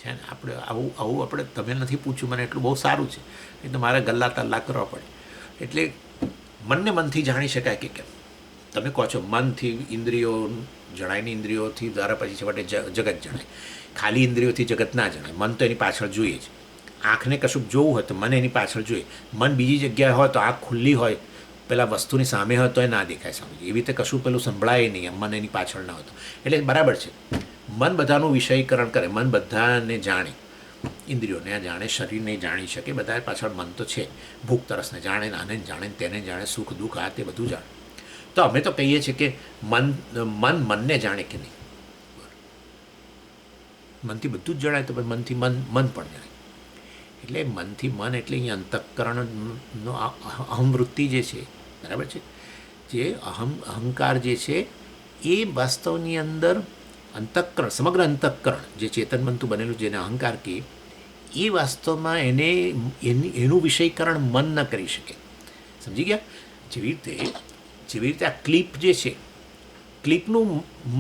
Speaker 1: છે ને? આપણે તમે નથી પૂછ્યું, મને એટલું બહુ સારું છે, એ તો મારે ગલ્લા તલ્લા કરવા પડે. એટલે મનને મનથી જાણી શકાય કે કેમ? તમે કહો છો મનથી ઇન્દ્રિયો જણાય ને, ઇન્દ્રિયોથી દ્વારા પછી છેવટે જગત જણાય. ખાલી ઇન્દ્રિયોથી જગત ના જણાય. મન તો એની પાછળ જોઈએ જ. આંખને કશુંક જોવું હોય તો મન એની પાછળ જોઈએ. મન બીજી જગ્યાએ હોય તો આંખ ખુલ્લી હોય, પેલા વસ્તુની સામે હોય તો એ ના દેખાય સામે. એવી રીતે કશું પેલું સંભળાય નહીં, મન એની પાછળ ના હોય તો. એટલે બરાબર છે, મન બધાનું વિષયીકરણ કરે, મન બધાને જાણે, ઇન્દ્રિયોને જાણે, શરીરને જાણી શકે, બધા પાછળ મન તો છે. ભૂખ તરસને જાણે, આને જાણે, તેને જાણે, સુખ દુઃખ આ તે બધું જાણે. તો અમે તો કહીએ છીએ કે મનને જાણે કે નહીં. મનથી બધું જ જણાય તો મનથી મન પણ જાણે. એટલે મનથી મન એટલે અહીંયા અંતઃકરણનો અહમવૃત્તિ જે છે, બરાબર છે, જે અહંકાર જે છે એ વાસ્તવની અંદર અંતઃકરણ, સમગ્ર અંતઃકરણ જે ચેતનમનતું બનેલું જેને અહંકાર કહે, એ વાસ્તવમાં એનું વિષયકરણ મન ન કરી શકે. સમજી ગયા? જેવી રીતે આ ક્લિપ જે છે, ક્લિપનું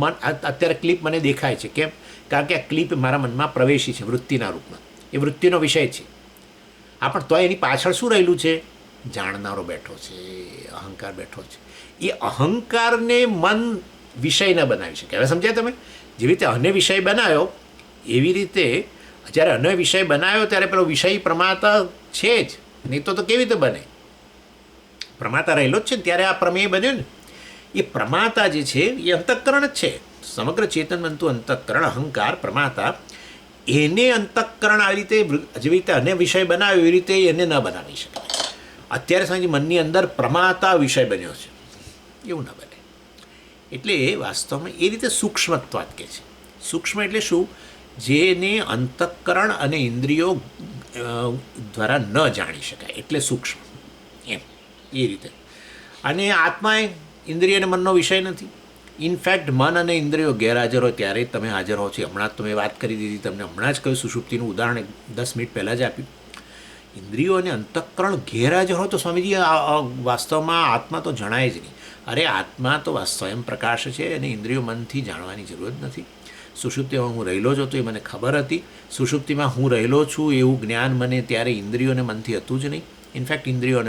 Speaker 1: મન અત્યારે ક્લિપ મને દેખાય છે. કેમ? કારણ કે આ ક્લિપ મારા મનમાં પ્રવેશી છે વૃત્તિના રૂપમાં. એ વૃત્તિનો વિષય છે. પણ તો એની પાછળ શું રહેલું છે? જાણનારો બેઠો છે, અહંકાર બેઠો છે. એ અહંકારને મન વિષય ન બનાવી શકે. હવે સમજ્યા તમે? જેવી રીતે અન્ય વિષય બનાવ્યો, એવી રીતે જ્યારે અન્ય વિષય બનાવ્યો ત્યારે પેલો વિષય પ્રમાતા છે જ, નહીં તો કેવી રીતે બને? પ્રમાતા રહેલો જ છે ને, ત્યારે આ પ્રમેય બન્યો ને. એ પ્રમાતા જે છે એ અંતઃકરણ જ છે. સમગ્ર ચેતનમંતુ અંતઃકરણ, અહંકાર, પ્રમાતા, એને અંતઃકરણ આવી રીતે જેવી રીતે અન્ય વિષય બનાવ્યો એવી રીતે એને ન બનાવી શકાય. અત્યારે સમજી મનની અંદર પ્રમાતા વિષય બન્યો છે, એવું ન બને. એટલે વાસ્તવમાં એ રીતે સૂક્ષ્મત્વાત કહે છે. સૂક્ષ્મ એટલે શું? જેને અંતઃકરણ અને ઇન્દ્રિયો દ્વારા ન જાણી શકાય, એટલે સૂક્ષ્મ એમ. એ રીતે. અને આત્મા ઇન્દ્રિય અને મનનો વિષય નથી. ઇનફેક્ટ મન અને ઇન્દ્રિયો ગેરહાજર હોય ત્યારે જ તમે હાજર હો છો. હમણાં જ તમે વાત કરી દીધી, તમને હમણાં જ કહ્યું, સુષુપ્તિનું ઉદાહરણ 10 મિનિટ પહેલાં જ આપ્યું. ઇન્દ્રિયો અને અંતઃકરણ ગેરહાજર હોય તો સ્વામીજી વાસ્તવમાં આત્મા તો જણાય જ નહીં. અરે આત્મા તો સ્વયં પ્રકાશ છે અને ઇન્દ્રિયો મનથી જાણવાની જરૂર જ નથી. સુષુપ્તિમાં હું રહેલો જ હતો એ મને ખબર હતી. સુષુપ્તિમાં હું રહેલો છું એવું જ્ઞાન મને ત્યારે ઇન્દ્રિયો અને મનથી હતું જ નહીં. ઇનફેક્ટ ઇન્દ્રિયો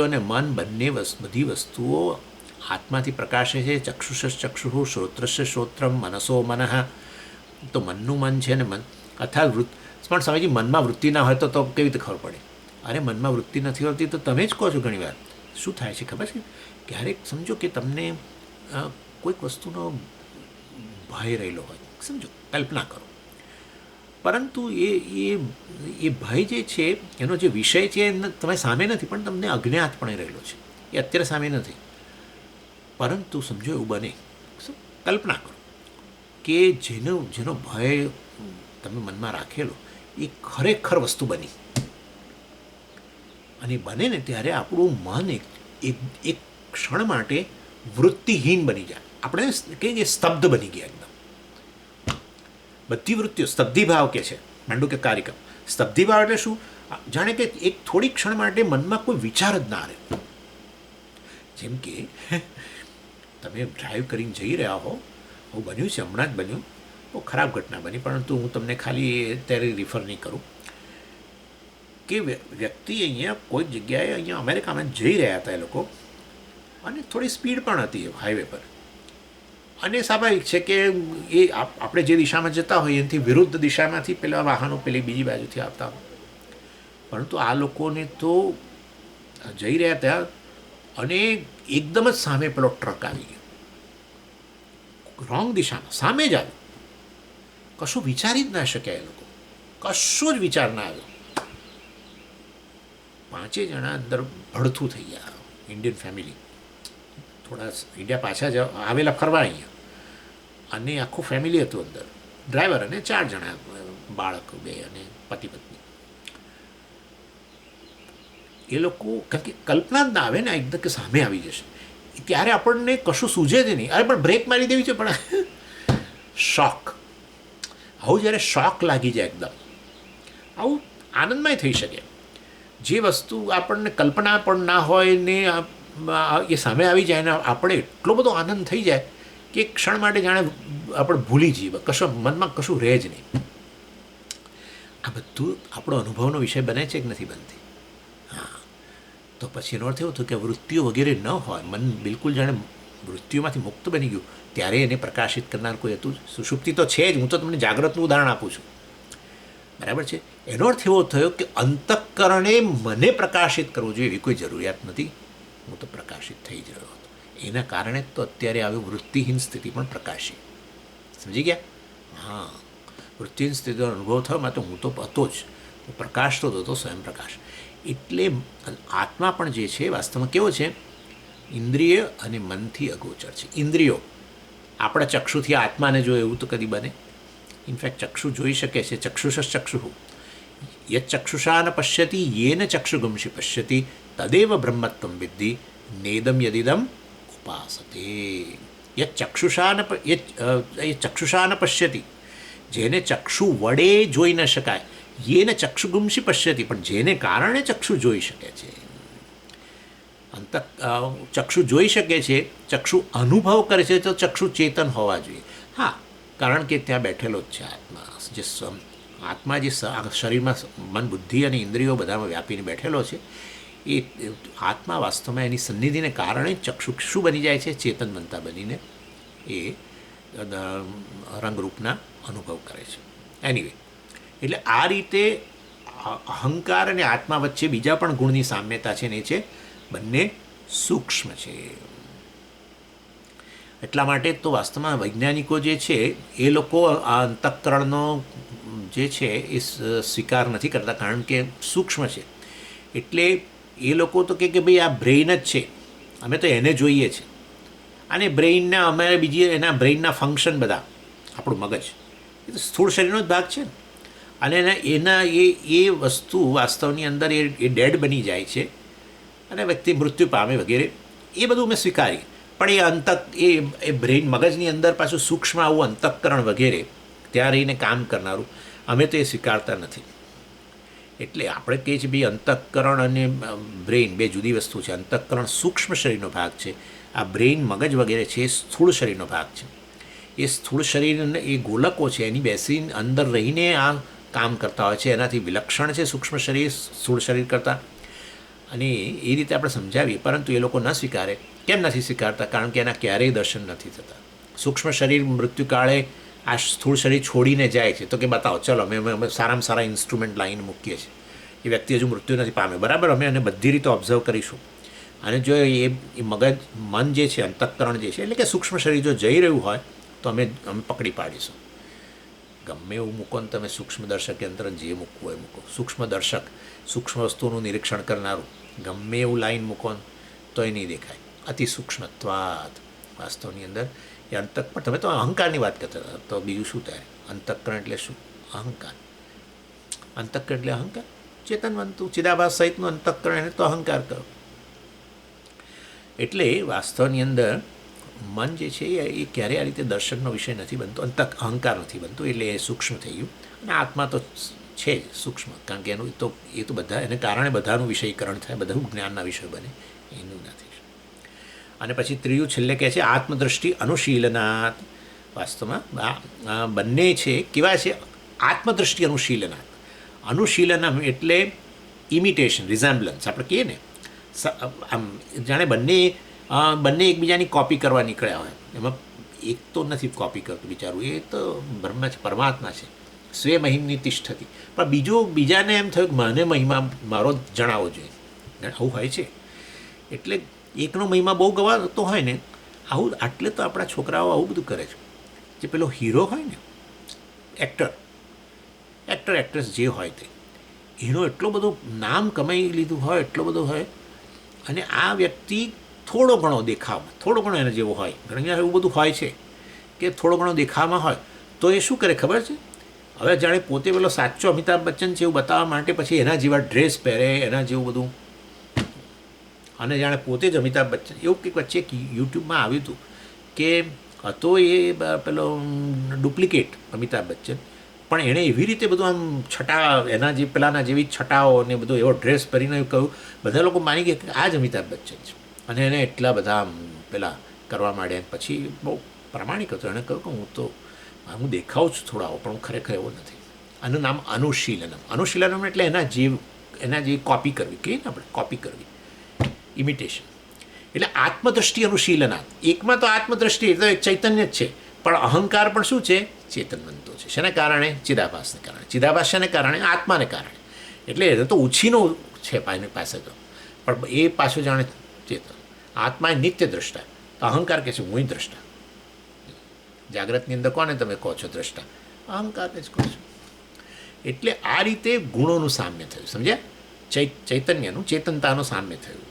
Speaker 1: અને મન બંને બધી વસ્તુઓ આત્માથી પ્રકાશે છે. ચક્ષુષ ચક્ષુ, શ્રોત્રસ્ય શ્રોત્રમ, મનસો મનઃ. તો મનનું મન છે ને મન અર્થાત પણ સ્વામીજી મનમાં વૃત્તિ ના હોય તો કેવી રીતે ખબર પડે? અરે મનમાં વૃત્તિ નથી હોતી તો તમે જ કહો છો ઘણી વાર. શું થાય છે ખબર છે? ક્યારેક સમજો કે તમને કોઈક વસ્તુનો ભય રહેલો હોય, સમજો, કલ્પના કરો, પરંતુ એ ભય જે છે એનો જે વિષય છે તમે સામે નથી, પણ તમને અજ્ઞાતપણે રહેલો છે. એ અત્યારે સામે નથી, પરંતુ સમજો એવું બને, કલ્પના કરો કે જેનો ભય તમે મનમાં રાખેલો એ ખરેખર વસ્તુ બની, અને બને ને ત્યારે આપણું મન એક ક્ષણ માટે વૃત્તિહીન બની જાય. આપણે કહીએ કે સ્તબ્ધ બની ગયા એકદમ. બધી વૃત્તિઓ સ્તબ્ધિભાવ કે છે માંડુક્ય કારિકા. સ્તબ્ધિભાવ એટલે શું? જાણે કે એક થોડી ક્ષણ માટે મનમાં કોઈ વિચાર જ ના રહે. જેમ કે તમે ડ્રાઈવ કરીને જઈ રહ્યા હો, હું બન્યું છે, હમણાં જ બન્યું, બહુ ખરાબ ઘટના બની, પરંતુ હું તમને ખાલી અત્યારે રિફર નહીં કરું કે વ્યક્તિ અહીંયા કોઈ જગ્યાએ અહીંયા અમેરિકામાં જઈ રહ્યા હતા એ લોકો, અને થોડી સ્પીડ પણ હતી હાઈવે પર, અને સ્વાભાવિક છે કે એ આપણે જે દિશામાં જતા હોઈએ એનાથી વિરુદ્ધ દિશામાંથી પેલા વાહનો પેલી બીજી બાજુથી આવતા હોય. પરંતુ આ લોકોને તો જઈ રહ્યા હતા અને એકદમ જ સામે પેલો ટ્રક આવી ગયો, રોંગ દિશામાં સામે જ આવ્યો. કશું વિચારી જ ના શક્યા એ લોકો, કશું જ વિચાર ના આવ્યો. 5 જણા અંદર ભડથું થઈ ગયા, ઇન્ડિયન ફેમિલી, થોડા ઇન્ડિયા પાછા આવેલા ફરવા અહીંયા, અને આખું ફેમિલી હતું અંદર, ડ્રાઈવર અને 4 જણા બાળક 2 અને પતિ પત્ની. એ લોકો કારણ કે કલ્પના જ ના આવે ને એકદમ કે સામે આવી જશે, ત્યારે આપણને કશું સૂઝે જ નહીં. અરે પણ બ્રેક મારી દેવી છે, પણ શોક, આવું જ્યારે શોક લાગી જાય એકદમ, આવું આનંદમય થઈ શકે. જે વસ્તુ આપણને કલ્પના પણ ના હોય ને એ સામે આવી જાય ને આપણે એટલો બધો આનંદ થઈ જાય કે એક ક્ષણ માટે જાણે આપણે ભૂલી જઈએ, કશું મનમાં કશું રહે જ નહીં. આ બધું આપણો અનુભવનો વિષય બને છે કે નથી બનતી? હા, તો પછી એનો અર્થ એવો થયો કે વૃત્તિઓ વગેરે ન હોય, મન બિલકુલ જાણે વૃત્તિઓમાંથી મુક્ત બની ગયું, ત્યારે એને પ્રકાશિત કરનાર કોઈ હતું? સુષુપ્તિ તો છે જ, હું તો તમને જાગ્રતનું ઉદાહરણ આપું છું, બરાબર છે? એનો અર્થ એવો થયો કે અંતઃકરણે મને પ્રકાશિત કરવું જોઈએ એવી કોઈ જરૂરિયાત નથી, હું તો પ્રકાશિત થઈ જ રહ્યો હતો. એના કારણે તો અત્યારે આવી વૃત્તિહીન સ્થિતિ પણ પ્રકાશી. સમજી ગયા? હા, વૃત્તિહીન સ્થિતિનો અનુભવ થયો, માં તો હું તો હતો જ, હું પ્રકાશતો હતો, સ્વયં પ્રકાશ. એટલે આત્મા પણ જે છે વાસ્તવમાં કેવો છે? ઇન્દ્રિય અને મનથી અગોચર છે. ઇન્દ્રિયો, આપણા ચક્ષુથી આત્માને જો એવું તો કદી બને? ઇનફેક્ટ ચક્ષુ જોઈ શકે છે, ચક્ષુષ ચક્ષુ યત ચક્ષુષા ન પશ્યતિ યેન ચક્ષુગુંષી પશ્યતિ તદેવ બ્રહ્મત્વમ વિદ્ધિ નેદમ યદિદમ ઉપાસતે. યત ચક્ષુષા ન પશ્યતિ, જેને ચક્ષુ વડે જોઈ ન શકાય, યેન ચક્ષુગુંષી પશ્યતિ, પણ જેને કારણે ચક્ષુ જોઈ શકે છે. ચક્ષુ જોઈ શકે છે, ચક્ષુ અનુભવ કરે છે, તો ચક્ષુ ચેતન હોવા જોઈએ. હા, કારણ કે ત્યાં બેઠેલો જ છે આત્મા. જે આત્મા જે શરીરમાં મન બુદ્ધિ અને ઇન્દ્રિયો બધામાં વ્યાપીને બેઠેલો છે, એ આત્મા વાસ્તવમાં એની સન્નિધિને કારણે ચક્ષુ શું બની જાય છે? ચેતન બનતા બનીને એ રંગરૂપના અનુભવ કરે છે. એનીવે, એટલે આ રીતે અહંકાર અને આત્મા વચ્ચે બીજા પણ ગુણની સામ્યતા છે, ને એ છે બંને સૂક્ષ્મ છે. એટલા માટે તો વાસ્તવમાં વૈજ્ઞાનિકો જે છે એ લોકો આ અંતઃકરણનો જે છે એ સ્વીકાર નથી કરતા, કારણ કે સૂક્ષ્મ છે. એટલે એ લોકો તો કે ભાઈ આ બ્રેઇન જ છે, અમે તો એને જોઈએ છે, અને બ્રેઇનના અમારે બીજી એના બ્રેઇનના ફંક્શન બધા, આપણું મગજ એ તો સ્થૂળ શરીરનો જ ભાગ છે ને, અને એના એ વસ્તુ વાસ્તવની અંદર એ ડેડ બની જાય છે અને વ્યક્તિ મૃત્યુ પામે વગેરે, એ બધું અમે સ્વીકારીએ. પણ એ બ્રેઇન મગજની અંદર પાછું સૂક્ષ્મ આવું અંતઃકરણ વગેરે ત્યાં રહીને કામ કરનારું અમે તો એ સ્વીકારતા નથી. એટલે આપણે કહીએ છીએ ભાઈ અંતઃકરણ અને બ્રેઇન બે જુદી વસ્તુ છે. અંતઃકરણ સૂક્ષ્મ શરીરનો ભાગ છે, આ બ્રેઇન મગજ વગેરે છે એ સ્થૂળ શરીરનો ભાગ છે. એ સ્થૂળ શરીર એ ગોલકો છે, એની બેસીને અંદર રહીને આ કામ કરતા હોય છે. એનાથી વિલક્ષણ છે સૂક્ષ્મ શરીર સ્થૂળ શરીર કરતાં, અને એ રીતે આપણે સમજાવીએ, પરંતુ એ લોકો ન સ્વીકારે. કેમ નથી સ્વીકારતા? કારણ કે એના ક્યારેય દર્શન નથી થતા. સૂક્ષ્મ શરીર મૃત્યુકાળે આ સ્થૂળ શરીર છોડીને જાય છે, તો કે બતાવો, ચલો અમે સારામાં સારા ઇન્સ્ટ્રુમેન્ટ લાવીને મૂકીએ છીએ, એ વ્યક્તિ હજુ મૃત્યુ નથી પામે, બરાબર, અમે એને બધી રીતે ઓબ્ઝર્વ કરીશું. અને જો એ મગજ મન જે છે, અંતઃકરણ જે છે, એટલે કે સૂક્ષ્મ શરીર જો જઈ રહ્યું હોય તો અમે પકડી પાડીશું. ગમે એવું મૂકો ને તમે, સૂક્ષ્મ દર્શક યંત્ર જે મૂકવું હોય મૂકો, સૂક્ષ્મ દર્શક, સૂક્ષ્મ વસ્તુનું નિરીક્ષણ કરનારું ગમે એવું લાઈન મૂકો તો એ નહીં દેખાય. અતિ સૂક્ષ્મત્વાદ વાસ્તવની અંદર એ અંતઃકરણ, તમે તો અહંકારની વાત કરતા હતા, તો બીજું શું થાય? અંતઃકરણ એટલે શું? અહંકાર. અંતઃકરણ એટલે અહંકાર. ચેતનવંતુ ચિદાભાસ સહિતનું અંતઃકરણ એને તો અહંકાર કરો. એટલે વાસ્તવની અંદર મન જે છે એ ક્યારેય આ રીતે દર્શનનો વિષય નથી બનતો, અહંકાર નથી બનતો, એટલે એ સૂક્ષ્મ થઈ ગયું. અને આત્મા તો છે જ સૂક્ષ્મ, કારણ કે એનું એ તો બધા એને કારણે બધાનું વિષયીકરણ થાય, બધાનું જ્ઞાનના વિષય બને, એનું નથી. અને પછી ત્રીજું છેલ્લે કહે છે આત્મદૃષ્ટિ અનુશીલનાત. વાસ્તવમાં બંને છે કેવા છે? આત્મદૃષ્ટિ અનુશીલનાત. અનુશીલનમ એટલે ઇમિટેશન, રિઝેમ્બલન્સ આપણે કહીએ ને, આમ જાણે બંને એકબીજાની કોપી કરવા નીકળ્યા હોય. એમાં એક તો નથી કોપી કરતું બિચારું, એ તો બ્રહ્મ છે, પરમાત્મા છે, સ્વે મહિમની તિષ્ઠતી. પણ બીજાને એમ થયું કે મને મહિમા મારો જણાવવો જોઈએ. આવું હોય છે. એટલે એકનો મહિમા બહુ ગવાતો હોય ને, આવું આટલે તો આપણા છોકરાઓ આવું બધું કરે છે. જે પેલો હીરો હોય ને, એક્ટ્રેસ જે હોય તે, એનો એટલો બધો નામ કમાઈ લીધું હોય, એટલો બધો હોય, અને આ વ્યક્તિ થોડો ઘણો દેખાવમાં, થોડો ઘણો એના જેવો હોય, ઘણી વાર એવું બધું હોય છે કે થોડો ઘણો દેખાવમાં હોય, તો એ શું કરે ખબર છે? હવે જાણે પોતે પેલો સાચો અમિતાભ બચ્ચન છે એવું બતાવવા માટે પછી એના જેવા ડ્રેસ પહેરે, એના જેવું બધું, અને જાણે પોતે જ અમિતાભ બચ્ચન. એવું કંઈક વચ્ચે યુટ્યુબમાં આવ્યું હતું કે હતો એ પેલો ડુપ્લિકેટ અમિતાભ બચ્ચન, પણ એણે એવી રીતે બધું આમ એના જે પેલાના જેવી છટાઓ ને બધો એવો ડ્રેસ પહેરીને કહ્યું, બધા લોકો માની ગયા કે આ જ અમિતાભ બચ્ચન છે. અને એને એટલા બધા આમ પેલા કરવા માંડ્યા. પછી બહુ પ્રામાણિક હતો, એણે કહ્યું કે હું દેખાઉં છું થોડા, પણ હું ખરેખર એવો નથી. આનું નામ અનુશીલનમ. અનુશીલનમ એટલે એના જેવી કોપી કરવી, કહીએ ને આપણે, કોપી કરવી, ઇમિટેશન. એટલે આત્મદૃષ્ટિ અનુશીલના. એકમાં તો આત્મદૃષ્ટિ એ તો એક ચૈતન્ય જ છે, પણ અહંકાર પણ શું છે? ચેતનવંતો છે. શેને કારણે? ચિદાભાસને કારણે. ચિદાભાસ શેને કારણે? આત્માને કારણે. એટલે એ તો ઉછીનો છે એની પાસે તો, પણ એ પાછું જાણે ચેતન. આત્મા એ નિત્ય દ્રષ્ટા, તો અહંકાર કહે છે હું દ્રષ્ટા. જાગ્રતની અંદર કોને તમે કહો છો દ્રષ્ટા? અહંકારને જ કહો છો. એટલે આ રીતે ગુણોનું સામ્ય થયું, સમજ્યા? ચૈતન્યનું, ચેતનતાનું સામ્ય થયું.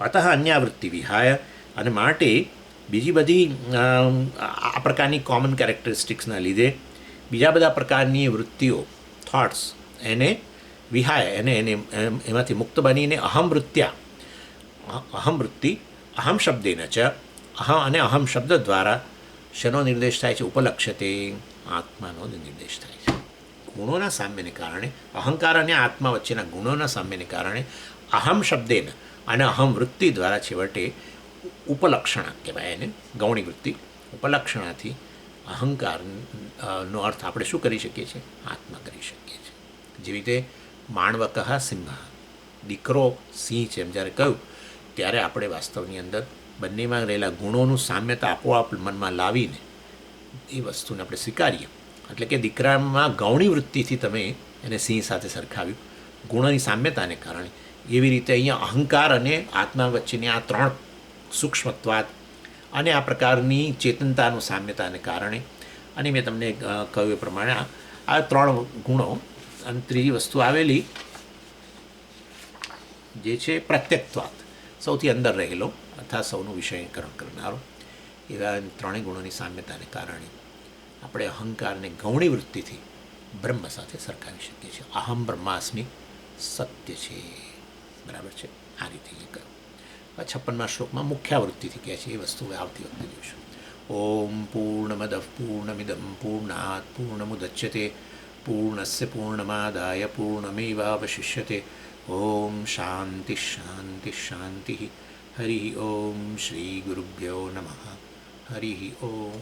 Speaker 1: અતઃ અન્યાવૃત્તિ વિહાય, અને માટે બીજી બધી આ પ્રકારની કોમન કેરેક્ટરિસ્ટિક્સના લીધે બીજા બધા પ્રકારની વૃત્તિઓ, થોટ્સ, એને વિહાય, એને એમાંથી મુક્ત બનીને અહમવૃત્તિ, અહમ શબ્દેન ચ, અને અહમ શબ્દ દ્વારા શેનો નિર્દેશ થાય છે? ઉપલક્ષ્યતે, આત્માનો નિર્દેશ થાય છે. ગુણોના સામ્યને કારણે, અહંકાર અને આત્મા વચ્ચેના ગુણોના સામ્યને કારણે અહમ શબ્દેન અને અહમ વૃત્તિ દ્વારા છેવટે ઉપલક્ષણા કહેવાય એને, ગૌણી વૃત્તિ. ઉપલક્ષણાથી અહંકારનો અર્થ આપણે શું કરી શકીએ છીએ? આત્મા કરી શકીએ છીએ. જેવી રીતે માણવકઃ સિંહ, દીકરો સિંહ છે એમ જ્યારે કહ્યું, ત્યારે આપણે વાસ્તવની અંદર બંનેમાં રહેલા ગુણોનું સામ્યતા આપોઆપ મનમાં લાવીને એ વસ્તુને આપણે સ્વીકારીએ. એટલે કે દીકરામાં ગૌણી વૃત્તિથી તમે એને સિંહ સાથે સરખાવ્યું, ગુણોની સામ્યતાને કારણે. એવી રીતે અહીંયા અહંકાર અને આત્મા વચ્ચેની આ ત્રણ સૂક્ષ્મત્વાદ અને આ પ્રકારની ચેતનતાનું સામ્યતાને કારણે, અને મેં તમને કહ્યું એ પ્રમાણે આ ત્રણ ગુણો. અને ત્રીજી વસ્તુ આવેલી જે છે પ્રત્યક્ત્વાદ, સૌથી અંદર રહેલો અર્થાત સૌનું વિષયીકરણ કરનારો. એવા ત્રણેય ગુણોની સામ્યતાને કારણે આપણે અહંકારને ગૌણી વૃત્તિથી બ્રહ્મ સાથે સરખાવી શકીએ છીએ. અહમ બ્રહ્માસ્મિ સત્ય છે, બરાબર છે? આ રીતે એ કહ્યું. 56મા શ્લોકમાં મુખ્યાવૃત્તિથી કહે છે, એ વસ્તુ આવતી વખતે જોઈશું. ઓમ પૂર્ણમદ પૂર્ણમિદમ પૂર્ણાત પૂર્ણમુદચ્યતે પૂર્ણસ્ય પૂર્ણમાદાય પૂર્ણમેવાવશિષ્યતે. ઓમ શાંતિ શાંતિ શાંતિ. હરિ ઓમ શ્રી ગુરુભ્યો નમઃ. હરિ ઓમ.